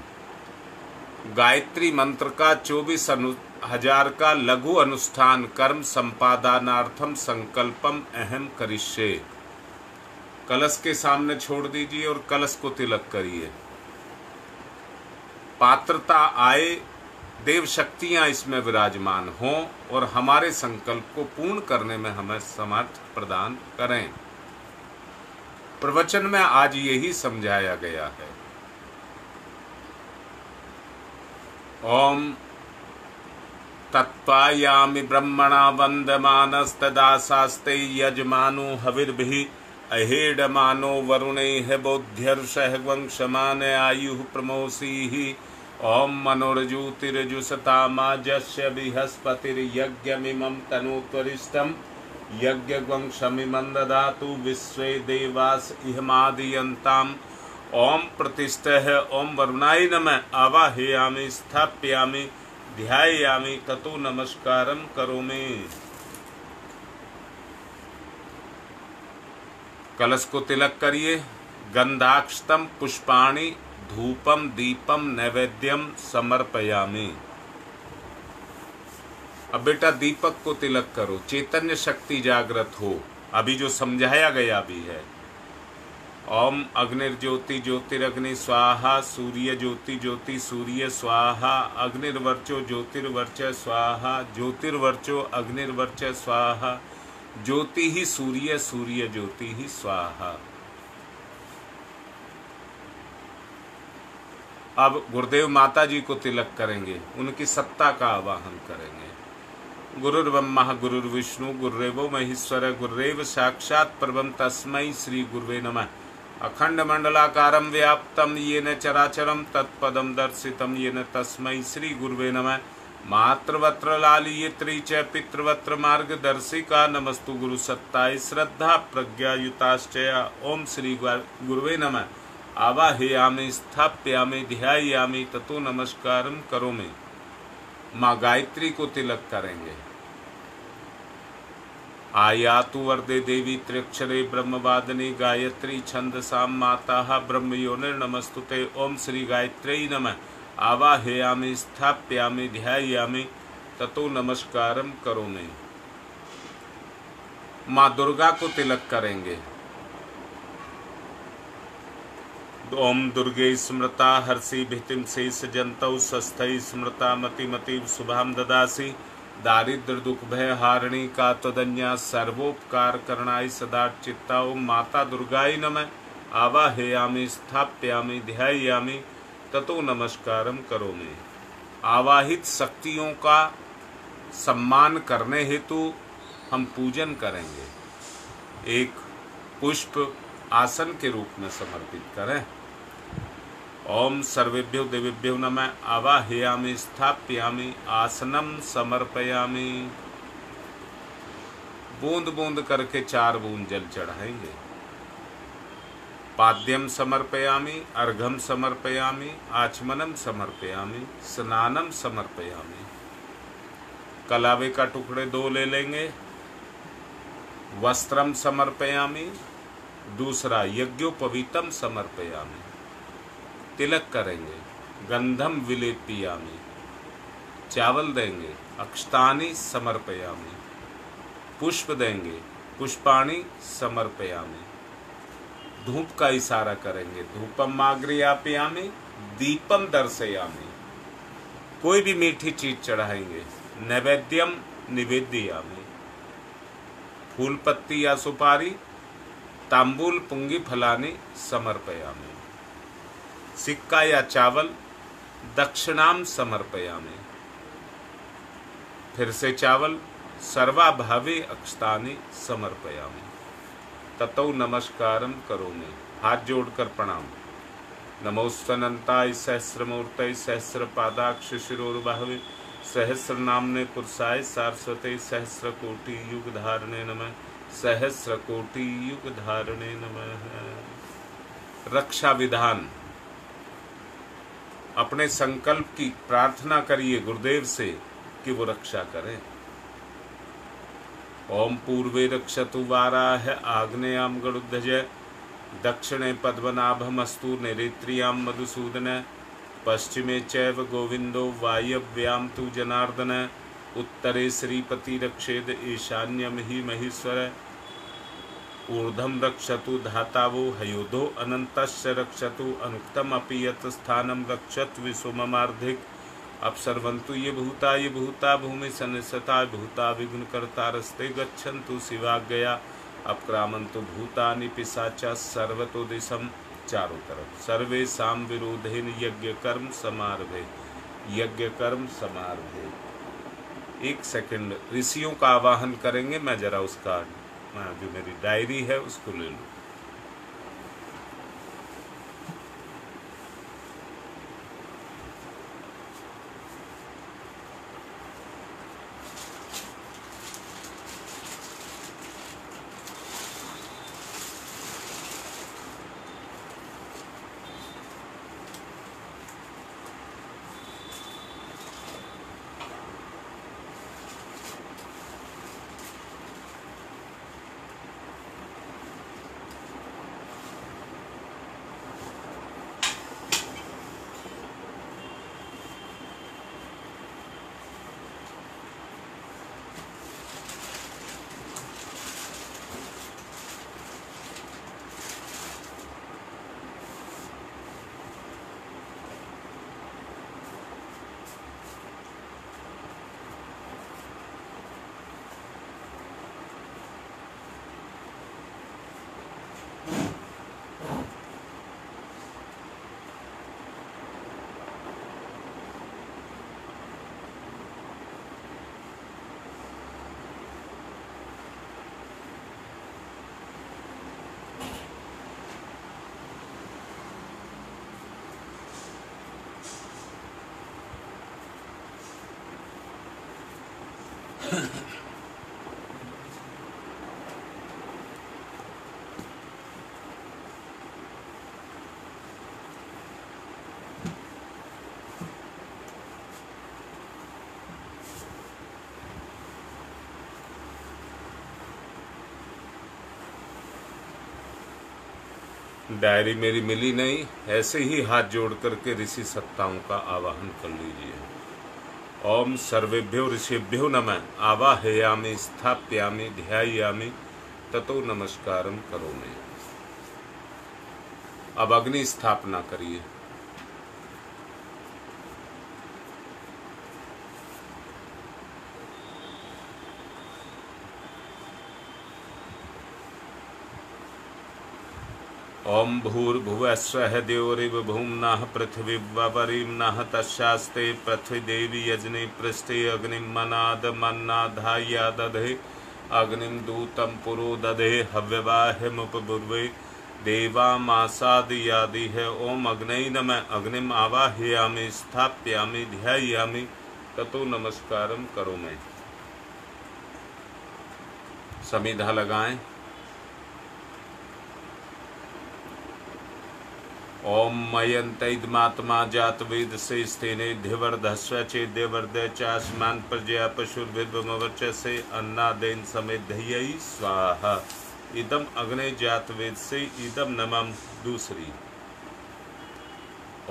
गायत्री मंत्र का 24,000 का लघु अनुष्ठान कर्म संपादनार्थम संकल्पम अहम करिष्ये। कलश के सामने छोड़ दीजिए और कलश को तिलक करिए। पात्रता आए, देव शक्तियां इसमें विराजमान हों और हमारे संकल्प को पूर्ण करने में हमें समर्थ प्रदान करें। प्रवचन में आज यही समझाया गया है। ओम तत्त्वायामि ब्रह्मणा वन्दमानस्तदा शास्ते यजमानो हविर्भिः अहेडमानो वरुणैः बोध्यर्षः वंशमान आयुः प्रमोषीः। ओम मनोरजूतिरजुषतामाजस्य बृहस्पतिर्यज्ञमिमं तनोत्वरिष्ठं यज्ञवंशमिमं ददातु विश्वे देवास इहमादीयन्ताम्। ओम प्रतिष्ठः। ओम वरुणाय नमः। आवाहयामि स्थापयामि ध्यायामि ततो नमस्कारं करोमि। कलश को तिलक करिए। गंधाक्षतम पुष्पाणि धूपम दीपम नैवेद्यम समर्पयामि। अब बेटा दीपक को तिलक करो, चैतन्य शक्ति जागृत हो। अभी जो समझाया गया भी है, ओम अग्निर्ज्योति ज्योतिरग्नि स्वाहा, सूर्य ज्योति ज्योति सूर्य स्वाहा, अग्निर्वर्चो ज्योतिर्वर्च स्वाहा, ज्योतिर्वर्चो अग्निर्वर्च स्वाहा, ज्योति ही सूर्य, सूर्य ज्योति ही स्वाहा। अब गुरुदेव माता जी को तिलक करेंगे, उनकी सत्ता का आवाहन करेंगे। गुरुर्ब्रह्मा गुरुर्विष्णु गुरुरेवो महेश्वर गुरुरेव साक्षात् परब्रह्म तस्मै श्री गुरुवे नमः। अखंड मंडलाकारं व्याप्तं येन चराचरं तत्पदं दर्शितं येन तस्मै श्री गुरुवे नमः। मातृवत्र लालियत्री च पितृवत्र मार्गदर्शिका नमस्तु गुरु सत्ताय श्रद्धा प्रज्ञायुताश्चया। ओम श्री गुरुवे नमः। आवाहयामि स्थाप्यामि ध्यायामि ततो नमस्कारं करोमि। माँ गायत्री को तिलक करेंगे। आयातु वरदे देवी त्र्यक्षरे ब्रह्मवादिनी गायत्री छंदसाम माता ब्रह्मयोनिर्नमस्तुते। ओम श्री गायत्री नमः। आवाहयामि स्थाप्यामि ध्यायामि ततो नमस्कारं करोमि। माँ दुर्गा को तिलक करेंगे। ओम दुर्गे स्मृता हर्षि भीतिम शेष जंतौ स्वस्थै स्मृता मति शुभाम ददासी। दारिद्र दुख भय हारिणी का त्वदन्या सर्वोपकार करणाय सदा चित्ता। ओम माता दुर्गाय नमः। आवाहयामि स्थाप्यामि ध्यायामि ततो नमस्कारं करोमि। आवाहित शक्तियों का सम्मान करने हेतु हम पूजन करेंगे। एक पुष्प आसन के रूप में समर्पित करें। ओम सर्वेभ्यो देवेभ्यो नमः। आवाहयामि स्थाप्यामि आसनम समर्पयामि। बूंद बूंद करके 4 बूंद जल चढ़ाएंगे। पाद्यम समर्पयामि, अर्घम समर्पयामि, आचमनम समर्पयामि, स्नानम समर्पयामि। कलावे का टुकड़े 2 ले लेंगे। वस्त्रम समर्पयामि। दूसरा यज्ञोपवीतम समर्पयामि। तिलक करेंगे। गंधम विलेपयामि। चावल देंगे। अक्षतानि समर्पयामि। पुष्प देंगे। पुष्पाणि समर्पयामि। धूप का इशारा करेंगे। धूपम आग्रयापयामि, दीपम दर्शयामि। कोई भी मीठी चीज चढ़ाएंगे। नैवेद्यम निवेदयामि। फूल पत्ती या सुपारी, तांबूल पुंगी फलानि समर्पयामि। सिक्का या चावल, दक्षिणाम समर्पयामि। फिर से चावल, सर्वाभावे अक्षतानि समर्पयामि। ततो नमस्कारं करोमि। हाथ जोड़कर प्रणाम। नमोस्तनंताय सहस्रमूर्तये सहस्रपादाक्ष शिरोर्बाहवे सहस्रनाम्ने पुरुषाय सारस्वते सहस्रकोटि युग धारणे नमः। सहस्रकोटि युग धारणे नमः। रक्षा विधान। अपने संकल्प की प्रार्थना करिए गुरुदेव से कि वो रक्षा करें। ओम पूर्वे रक्षतु वाराह आग्नेयाम गरुध्वज दक्षिणे पद्मनाभमस्तु नैऋत्याम मधुसूदन पश्चिमे चैव गोविंदो वायव्याम तु जनार्दन उत्तरे श्रीपति रक्षेद ईशान्यम ही महेश्वर ऊर्ध्वं रक्षतु धातावो हयोधो अनन्तस्य रक्षतु अनुक्तम अपि यत् स्थानं रक्षत विश्वममार्धिक अपसर्वन्तु ये भूता भूमि सन्निसता भूता विघ्नकर्तारस्ते गच्छन्तु शिवाज्ञया अपक्रामन्तु भूतानि पिशाचा सर्वतो दिशम। चारों तरफ सर्वेषां विरोधेन यज्ञ कर्म समारभे, यज्ञ कर्म समारभे। 1 सेकंड ऋषियों का आवाहन करेंगे। मैं जरा उसका जो मेरी डायरी है उसको ले लूं। डायरी मेरी मिली नहीं, ऐसे ही हाथ जोड़ करके ऋषि सत्ताओं का आवाहन कर लीजिए। ओम सर्वेभ्यो ऋषिभ्यो नमः। आवाहयामि स्थाप्यामि ध्यायामि ततो नमस्कारम करोमि। अब अग्नि स्थापना करिए। ओम भूर्भुवः स्वः द्यौरिव भूम्नः पृथिवीवरीम्नः तस्यास्ते पृथ्वी देवी यजने पृष्ठे अग्निं मनाद मन्नाधाया दधे अग्निं दूतं पुरो दधे हव्यवाहमुपबुर्वे देवामासादयादि है। ओम अग्नये नमः। अग्निम आवाहयामि स्थाप्यामि ध्यायामि ततो नमस्कारम करोमि। समिधा लगाएं। ओम मयंतैद्मात्मा जातवेद से स्थेनेध्यवर्धस्व चेद्यवर्ध चास्मान प्रजया पशुर्भिर्वमवर्चसे अन्नादेन समेध्ययै स्वाहा। इदम अग्ने जातवेद से इदम नमः। दूसरी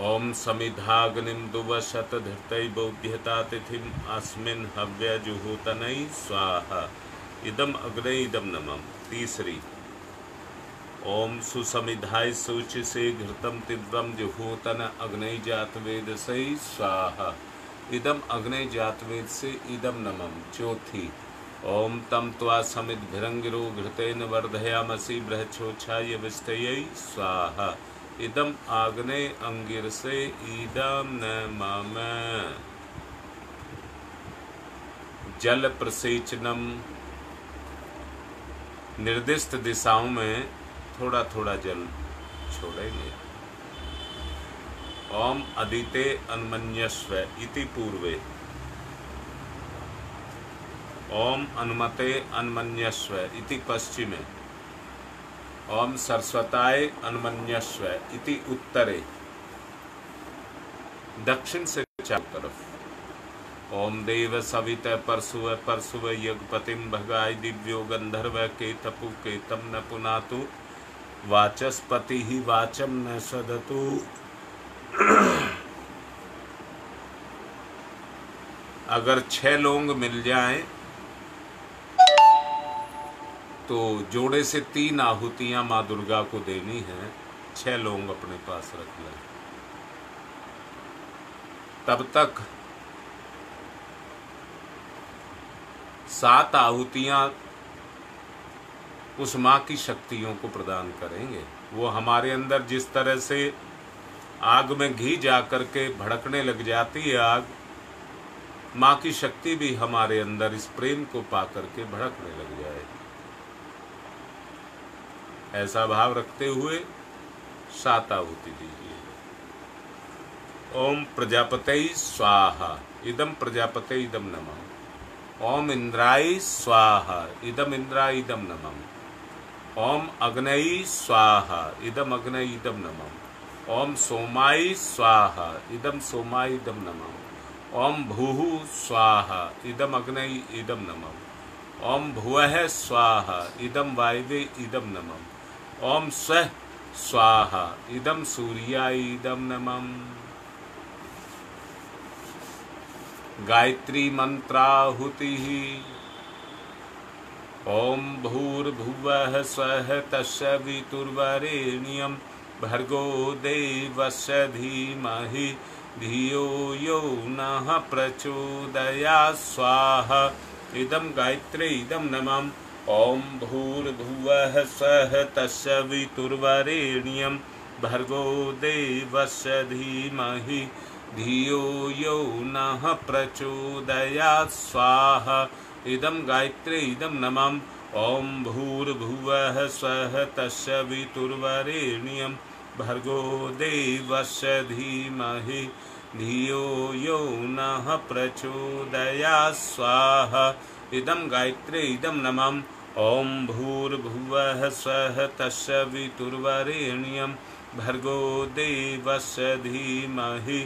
ओम समिधाग्निम दुवशत धृतै बौध्यता तिथिम अस्मिन् हव्य जुहोतनै स्वाहा। इदम अग्ने इदम नमः। तीसरी ओम सुसमिधाय सूच से घृतम तीव्रम जुहोतन अग्नि जातवेद से स्वाहा। इदम अग्नि जातवेद से इदम नमः। चौथी ओम तम त्वा समित भिरंगिरो घृतेन वर्धयामसि बृहच्छोच्छाय विस्तयै स्वाहा। इदम आग्ने अंगिर से इदम नमः। जल प्रसेचनम। निर्दिष्ट दिशाओं में थोड़ा थोड़ा जल छोड़ेंगे। ओम अदिते अन्मन्यस्व इति पूर्वे। ओम अनुमते अन्मन्यस्व इति पश्चिमे। ओम सरस्वताय अन्मन्यस्व इति उत्तरे। दक्षिण से चारों तरफ। ओम देव सवित परसुव परसुव यज्ञपतिम भगाय दिव्यो गंधर्व केतपु केतम न पुनातु वाचस्पति ही वाचम न सदतु। अगर 6 लौंग मिल जाएं तो जोड़े से 3 आहुतियां माँ दुर्गा को देनी है। 6 लौंग अपने पास रख लें। तब तक 7 आहुतियां उस माँ की शक्तियों को प्रदान करेंगे। वो हमारे अंदर जिस तरह से आग में घी जा करके भड़कने लग जाती है आग, माँ की शक्ति भी हमारे अंदर इस प्रेम को पा करके भड़कने लग जाए। ऐसा भाव रखते हुए 7 आहुति दीजिए। ओम प्रजापतये स्वाहा। इदम प्रजापतये इदम नमः। ओम इंद्राय स्वाहा। इदम इंद्राय इदम नमः। ओम अग्नये स्वाहा। इदम अग्नये इदम नमः। ओम सोमाय स्वाहा। इदम सोमाय इदम नमः। ओम भूः स्वाहा। इदम अग्नये इदम नमः। ओम भुवः स्वाहा। इदम वायवे इदम नमः। ओम स्वः स्वाहा। इदम सूर्याय इदम नमः। गायत्री मंत्राहुति। ओम भूर्भुवः स्वः तस्य वितुर्वरेण्यं भर्गो देवस्य धीमहि धियो यो नः प्रचोदयात् स्वाहा। इदम गायत्रे इदम नमः। ओम भूर्भुवः स्वः तस्य वितुर्वरेण्यं भर्गो देवस्य धीमहि धियो यो नः प्रचोदयात् स्वाहा। इदम गायत्रे इदम नमः। ओम भूर्भुवः स्वः तस्य वितुर्वरेण्यं भर्गो देवस्य धीमहि धियो यो नः प्रचोदयात् स्वाहा। इदम गायत्रे इदम नमः। ओम भूर्भुवः स्वः तस्य वितुर्वरेण्यं भर्गो देवस्य धीमहि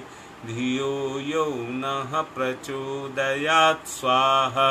धियो यो नः प्रचोदयात् स्वाहा।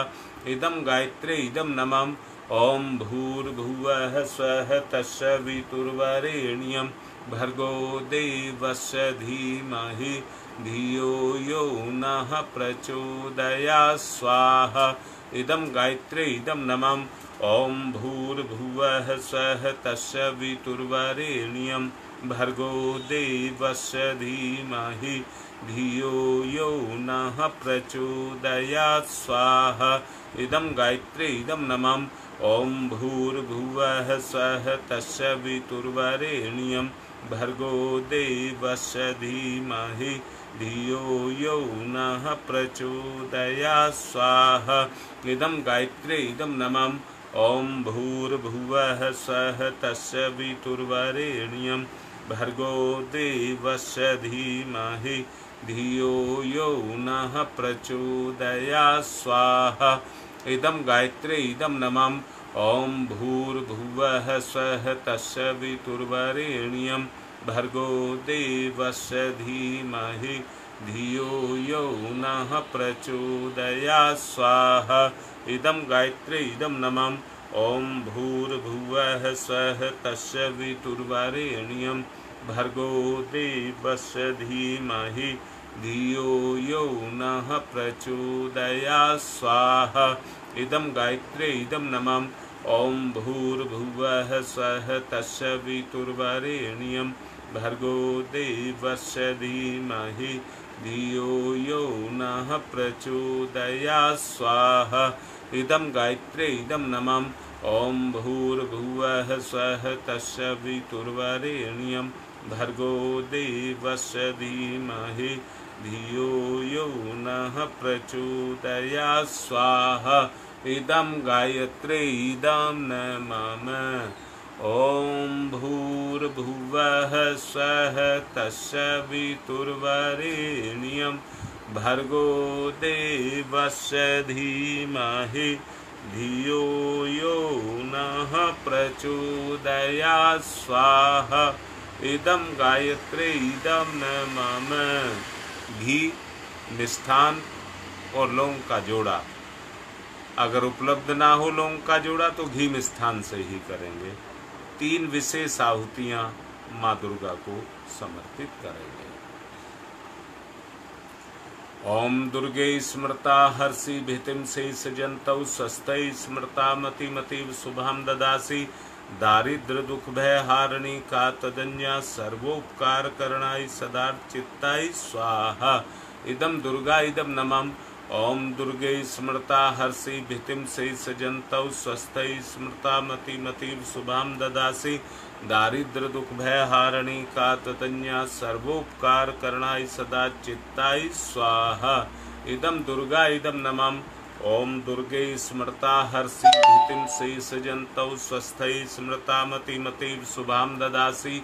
इदम गायत्रे इदम नमः। ओम भूर्भुवः स्वः तत्सवितुर्वरेण्यं भर्गो देवस्य धीमहि धियो यो नः प्रचोदयात् स्वाहा। इदं गायत्री इदं नमः। ओम भूर्भुवः स्वः तत्सवितुर्वरेण्यं भर्गो देवस्य धीमहि धियो यो नः प्रचोदयात् स्वाहा। इदं गायत्री इदं नमः। ओम भूर्भुवः स्वः तत्सवितुर्वरेण्यं भर्गो देवस्य धीमहि धियो यो नः प्रचोदयात् स्वाहा। इदं गायत्री इदं नमः। ओम भूर्भुवः स्वः तत्सवितुर्वरेण्यं भर्गो देवस्य धीमहि धियो यो नः प्रचोदयात् स्वाहा। इदं गायत्री इदं नमः। ओम भूर्भुवः स्वः तत्सवितुर्वरेण्यं भर्गो देवस्य धीमहि धियो यो नः प्रचोदयात् स्वाहा। इदं गायत्री इदं नमः। ओम भूर्भुवः स्वः तत्सवितुर्वरेण्यं भर्गो देवस्य धीमहि धियो यो नः प्रचोदयात् स्वाहा। इदं गायत्री इदं नमः। ओम भूर्भुवः स्वः तत्सवितुर्वरेण्यं भर्गो देवस्य धीमहि धियो यो नः प्रचोदयात् स्वाहा। इदं गायत्री इदं नमः। ओम भूर्भुवः स्वः तत्सवितुर्वरेण्यं भर्गो देवस्य धीमहि धियो यो नः प्रचोदयात् स्वाहा। इदं गायत्री इदं नमः। ओम भूर्भुवः स्वः तत्सवितुर्वरेण्यं भर्गो देवस्य धीमहि धियो यो नः प्रचोदयात् स्वाहा। इदं गायत्री इदं नमः। घी, मिष्ठान और लौंग का जोड़ा। अगर उपलब्ध ना हो लौंग का जोड़ा तो घी मिष्ठान से ही करेंगे। 3 विशेष आहुतियां माँ दुर्गा को समर्पित करेंगे। ओम दुर्गे स्मृता हर्षि भीतिं से सजन्तौ स्वस्ति स्मृता मतिमतीव शुभां ददासि दारिद्र दुख भय हारिणी का तदन्या सर्वोपकार करणाय सदा चित्ताय स्वाहा। इदं दुर्गा इदं नमः। ओम दुर्गे स्मृता हर्षि भीतिं से सजन्तौ स्वस्ति स्मृता मतिमतीव शुभां ददासि दारिद्र दुख भय हारिणी का ततन्या सर्वोपकार करणाय सदा चित्ताय स्वाहा। इदं दुर्गा इदं नमः। ओम दुर्गे स्मृता हर्षि भीतिं से सजन्तौ स्वस्थै स्मृता मतिमतीव शुभां ददासि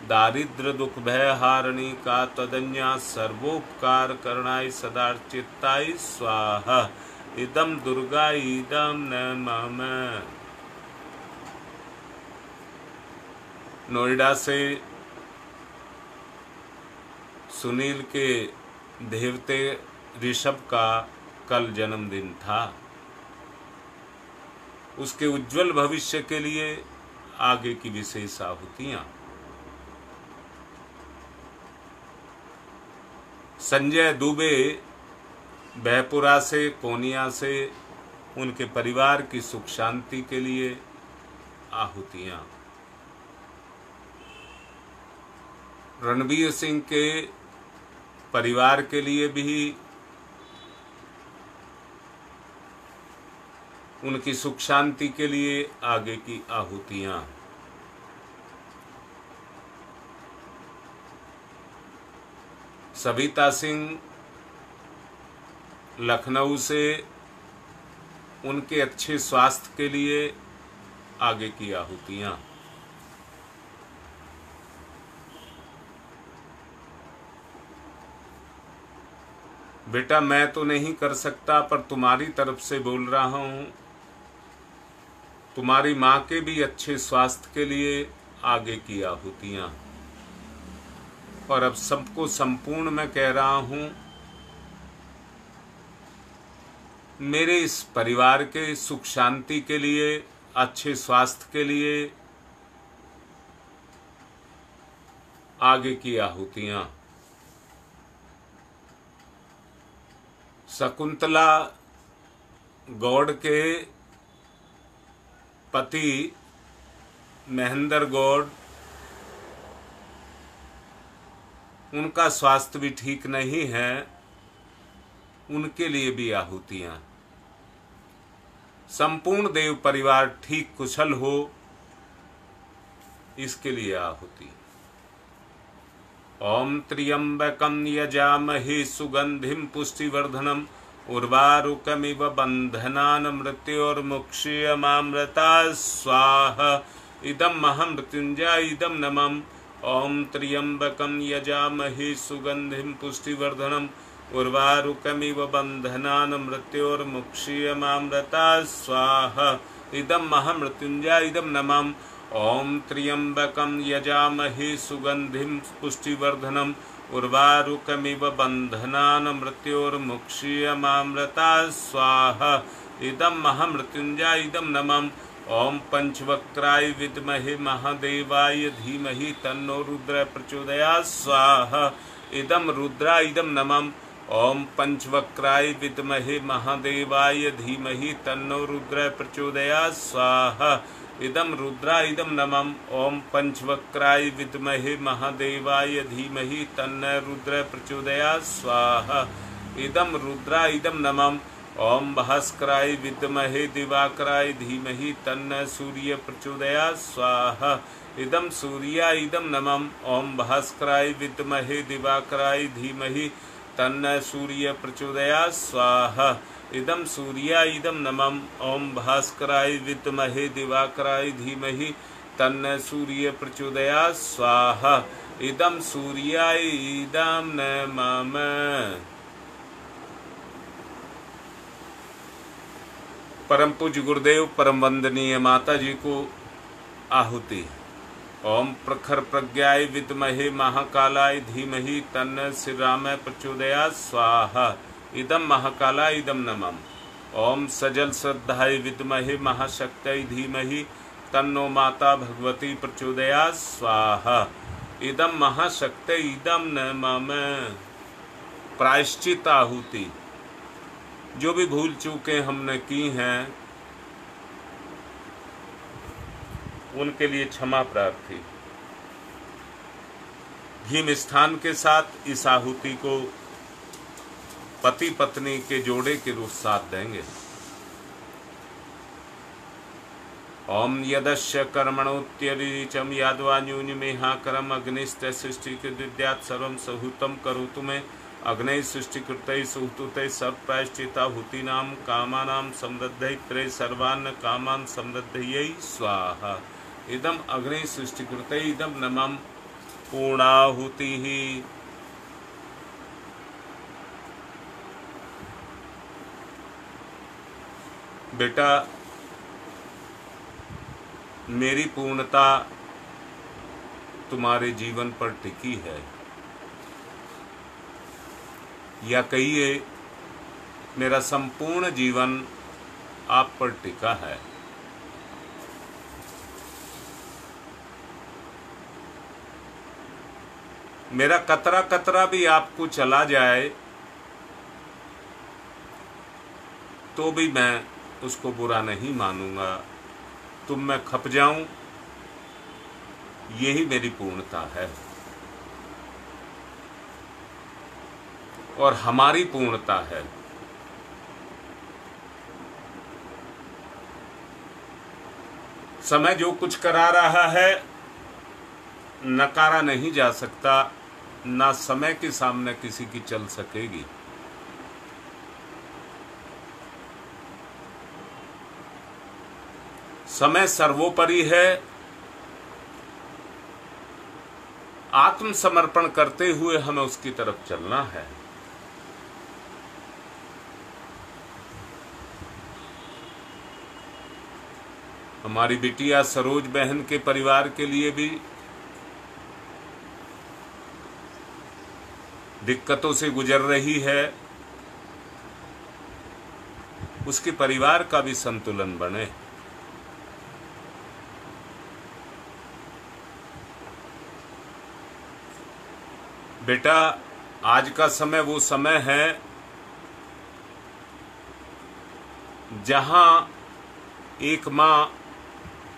दारिद्र दुख भय हारिणी का तदन्या सर्वोपकार करणाय सदा चित्ताय स्वाहा। इदं दुर्गा इदं नमः। नोएडा से सुनील के देवते ऋषभ का कल जन्मदिन था। उसके उज्जवल भविष्य के लिए आगे की विशेष आहुतियां। संजय दुबे बहपुरा से कोनिया से उनके परिवार की सुख शांति के लिए आहुतियां। रणवीर सिंह के परिवार के लिए भी उनकी सुख शांति के लिए आगे की आहुतियां। सविता सिंह लखनऊ से उनके अच्छे स्वास्थ्य के लिए आगे की आहुतियां। बेटा मैं तो नहीं कर सकता पर तुम्हारी तरफ से बोल रहा हूं। तुम्हारी मां के भी अच्छे स्वास्थ्य के लिए आगे की आहुतियां। और अब सबको संपूर्ण मैं कह रहा हूं, मेरे इस परिवार के सुख शांति के लिए अच्छे स्वास्थ्य के लिए आगे की आहुतियां। शकुंतला गौड़ के पति महेंद्र गौड़, उनका स्वास्थ्य भी ठीक नहीं है, उनके लिए भी आहुतियां। संपूर्ण देव परिवार ठीक कुशल हो, इसके लिए आहुति। ओम त्र्यंबकं यजामहे सुगंधिं पुष्टिवर्धनम् उर्वारुकमिव बंधनान् मृत्योर्मुक्षीयमामृता स्वाहा। इदं महामृत्युंजय इदं नमः। ओम त्र्यंबकं यजामहे सुगंधिं पुष्टिवर्धनम् उर्वारुकमिव बंधनान् मृत्योर्मुक्षीयमामृता स्वाहा। इदं महामृत्युंजय इदं नमः। ओम त्र्यंबकं यजामहे सुगंधिं पुष्टिवर्धनम् उर्वारुकमिव बंधनान् मृत्योर्मुक्षीयमामृता स्वाहा। इदं महामृत्युंजय इदं नमः। ओम पंचवक्त्राय विद्महे महादेवाय धीमहि तन्नो रुद्र प्रचोदयात् स्वाहा। इदं रुद्राय इदं नमः। ओम पंचवक्त्राय विद्महे महादेवाय धीमहि तन्नो रुद्र प्रचोदयात् स्वाहा। इदं रुद्राय इदं नमः। ओम पंचवक्त्राय विद्महे महादेवाय धीमहि तन्नो रुद्र प्रचोदयात् स्वाहा। इदं रुद्राय इदं नमः। ओम भास्कराय विद्महे दिवाकराय धीमहि तन्नो सूर्य प्रचोदयात् स्वाहा। इदं सूर्याय इदं नमः। ओम भास्कराय विद्महे दिवाकराय धीमहि तन्नो सूर्य प्रचोदयात् स्वाहा। इदं सूर्याय इदं नमः। ओम भास्कराय विद्महे दिवाकराय धीमहि तन्नो सूर्य प्रचोदयात् स्वाहा। इदं सूर्याय इदं नमः। परम पूज्य गुरुदेव परम वंदनीय माता जी को आहुति। ओम प्रखर प्रज्ञाय विद्महे महाकालाय धीमहि तन्नो श्री राम प्रचोदयात् स्वाहा। इदं महाकालाय इदं नमः। ओम सजल श्रद्धाय विद्महे महाशक्त्यै धीमहि तन्नो माता भगवती प्रचोदयात् स्वाहा। इदं महाशक्त्यै इदं नमः। प्रायश्चित आहुति। जो भी भूल चूकें हमने की हैं, उनके लिए क्षमा प्रार्थी। घी स्थान के साथ इस आहुति को पति पत्नी के जोड़े के रूप साथ देंगे। ओम यदस्य कर्मणोत्यरीचम यादवा न्यूनमेहाकरम अग्निस्त सृष्टि के विद्यात् सर्वं सहूतम करोतु में अग्नि सृष्टिकृतै सुहृतुतै सत्प्रायश्चिताहुतीनां कामानां समृद्धै सर्वान् कामान् समृद्धयै स्वाहा। इदं अग्नि सृष्टिकृतै इदं नमः। पूर्णाहुतिः। बेटा, मेरी पूर्णता तुम्हारे जीवन पर टिकी है, या कहिए मेरा संपूर्ण जीवन आप पर टिका है। मेरा कतरा कतरा भी आपको चला जाए तो भी मैं उसको बुरा नहीं मानूंगा। तुम मैं खप जाऊं, यही मेरी पूर्णता है और हमारी पूर्णता है। समय जो कुछ करा रहा है नकारा नहीं जा सकता, ना समय के सामने किसी की चल सकेगी। समय सर्वोपरि है। आत्मसमर्पण करते हुए हमें उसकी तरफ चलना है। हमारी बिटिया सरोज बहन के परिवार के लिए भी दिक्कतों से गुजर रही है, उसके परिवार का भी संतुलन बने। बेटा, आज का समय वो समय है जहां एक माँ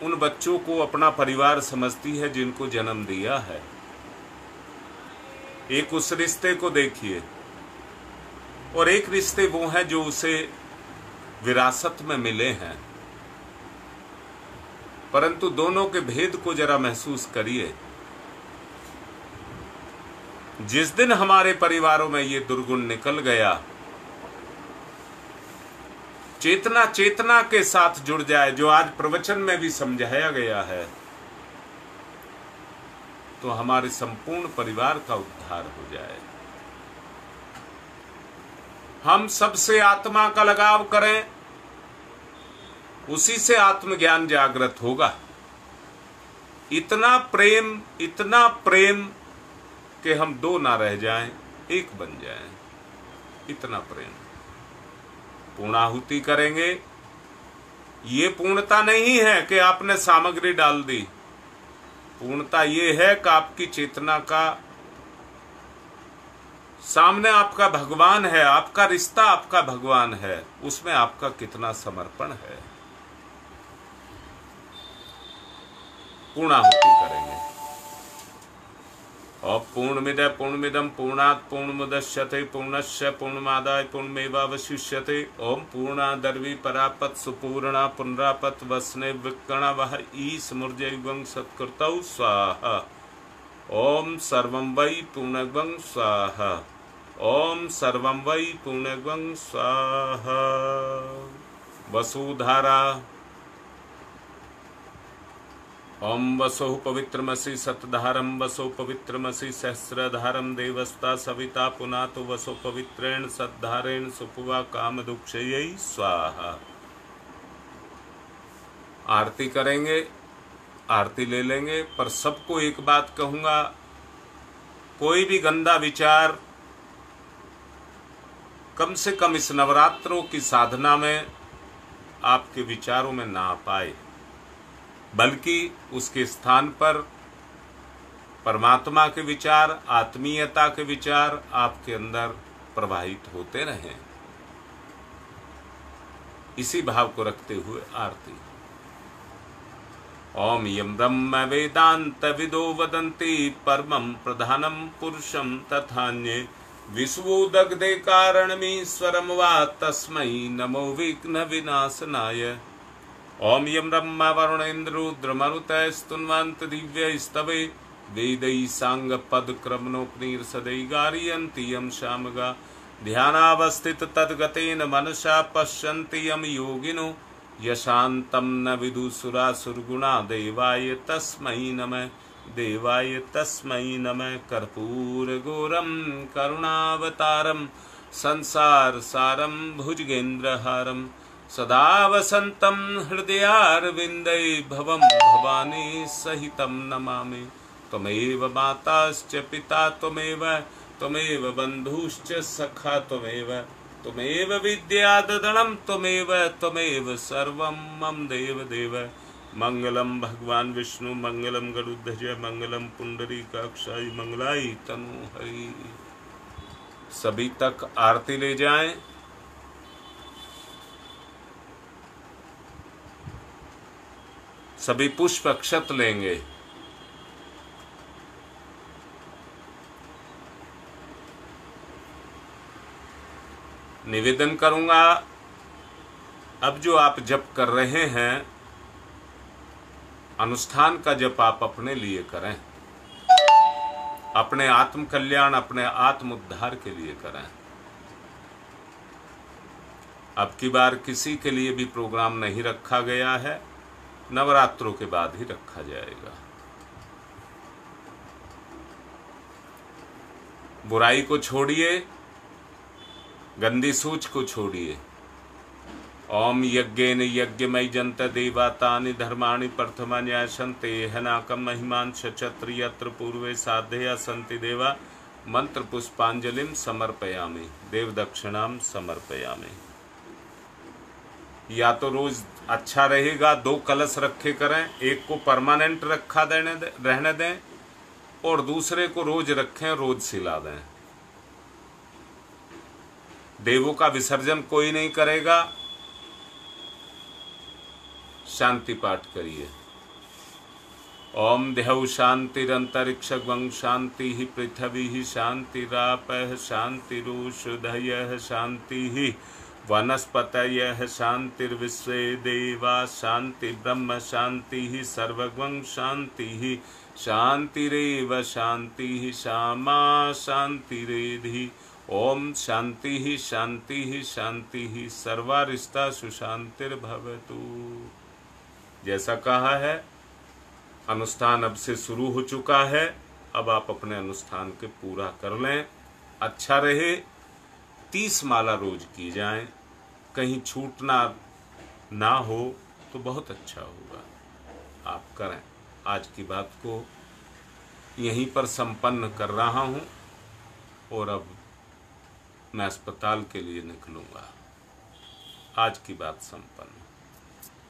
उन बच्चों को अपना परिवार समझती है जिनको जन्म दिया है। एक उस रिश्ते को देखिए, और एक रिश्ते वो हैं जो उसे विरासत में मिले हैं। परंतु दोनों के भेद को जरा महसूस करिए। जिस दिन हमारे परिवारों में ये दुर्गुण निकल गया, चेतना चेतना के साथ जुड़ जाए, जो आज प्रवचन में भी समझाया गया है, तो हमारे संपूर्ण परिवार का उद्धार हो जाए। हम सबसे आत्मा का लगाव करें, उसी से आत्मज्ञान जागृत होगा। इतना प्रेम कि हम दो ना रह जाएं, एक बन जाएं। इतना प्रेम। पूर्णाहुति करेंगे, ये पूर्णता नहीं है कि आपने सामग्री डाल दी। पूर्णता ये है कि आपकी चेतना का सामने आपका भगवान है, आपका रिश्ता आपका भगवान है, उसमें आपका कितना समर्पण है। पूर्णाहुति करेंगे। और पूर्णमिदं पूर्णमिदं पूर्णात् पूर्णमुदच्यते पूर्णस्य पूर्णमादाय पूर्णमेवावशिष्यते। ओम पूर्णादर्वी परापत सुपूर्णा पुनरापत वसने विकर्ण वह ईसमुर्जैवं सत्कृतौ स्वाहा। ओम सर्वं वै पूर्णगं स्वाहा। ओम सर्वं वै पूर्णगं स्वाहा। वसुधारा। ओम वसो पवित्रमसि सतधारम वसो पवित्रमसि सहस्रधारम देवस्ता सविता पुनातो वसो पवित्रेण सद्धारेण सुपुवा कामदुक्षयै स्वाहा। आरती करेंगे, आरती ले लेंगे। पर सबको एक बात कहूंगा, कोई भी गंदा विचार कम से कम इस नवरात्रों की साधना में आपके विचारों में ना आ पाए, बल्कि उसके स्थान पर परमात्मा के विचार, आत्मीयता के विचार आपके अंदर प्रवाहित होते रहें। इसी भाव को रखते हुए आरती। ओम यं ब्रह्म वेदांत विदो वदन्ति परमं प्रधानम पुरुषं तथान्ये विश्वोदग्धे कारणमीश्वरं वा तस्मै नमो विघ्न विनाशनाय। ओम यं ब्रह्मा वरुणेन्द्रुद्रमरुतस्तुन्वन्त दिव्यैस्तवे वेदैः साङ्गपदक्रमणोपनिषदै गारयन्ति यं शामगा। ध्यानावस्थित तद्गतेन मनसा पश्यन्ति यं योगिनो यशान्तं न विदुसुरासुरगुणा। देवाय तस्मै नमः, देवाय तस्मै नमः। कर्पूरगौरं करुणावतारं संसारसारं भुजगेन्द्रहारं सदा वसन्तं हृदयारविन्दे भवं भवानी सहितं नमामि। त्वमेव माताश्च पिता त्वमेव, त्वमेव बन्धुश्च सखा त्वमेव, त्वमेव विद्याददनं त्वमेव, त्वमेव सर्वं मम देवदेव। मंगलम भगवान विष्णु मंगलम गरुड़ध्वज मंगलम पुंडरीकाक्षाय मंगलाई तनु हरि। सभी तक आरती ले जाएं। सभी पुष्प अक्षत लेंगे। निवेदन करूंगा, अब जो आप जप कर रहे हैं, अनुष्ठान का जप आप अपने लिए करें, अपने आत्म कल्याण, अपने आत्म उद्धार के लिए करें। अब की बार किसी के लिए भी प्रोग्राम नहीं रखा गया है, नवरात्रों के बाद ही रखा जाएगा। बुराई को छोड़िए, गंदी सोच को छोड़िए। ओम यज्ञेन यज्ञमय जंत देवातानि धर्माणि प्रथमान्यासन्ते हनाकं महिमान क्षत्रिय यत्र पूर्वे साधया सन्ति देवा। मंत्र पुष्पांजलिं समर्पयामि, देव दक्षिणाम समर्पयामि। या तो रोज अच्छा रहेगा 2 कलश रखे करें, एक को परमानेंट रहने दें, और दूसरे को रोज रखें, रोज सिला दें। देवों का विसर्जन कोई नहीं करेगा। शांति पाठ करिए। ओम देहौ शांतिरंतरिक्षं शांति पृथ्वी शांतिरापः शांतिरुषधयः शांति वनस्पतयः शांतिर्विश्वे देवा शांति ब्रह्म शांति सर्वगं शांति शांतिरेव शांति शामा शांतिरेधि। ओम शांति शांति शांति सर्वारिष्टा सुशांतिर्भवतु। जैसा कहा है अनुष्ठान अब से शुरू हो चुका है। अब आप अपने अनुष्ठान के पूरा कर लें। अच्छा रहे। 30 माला रोज की जाएं। कहीं छूटना ना हो तो बहुत अच्छा होगा। आप करें। आज की बात को यहीं पर संपन्न कर रहा हूं और अब मैं अस्पताल के लिए निकलूंगा। आज की बात संपन्न।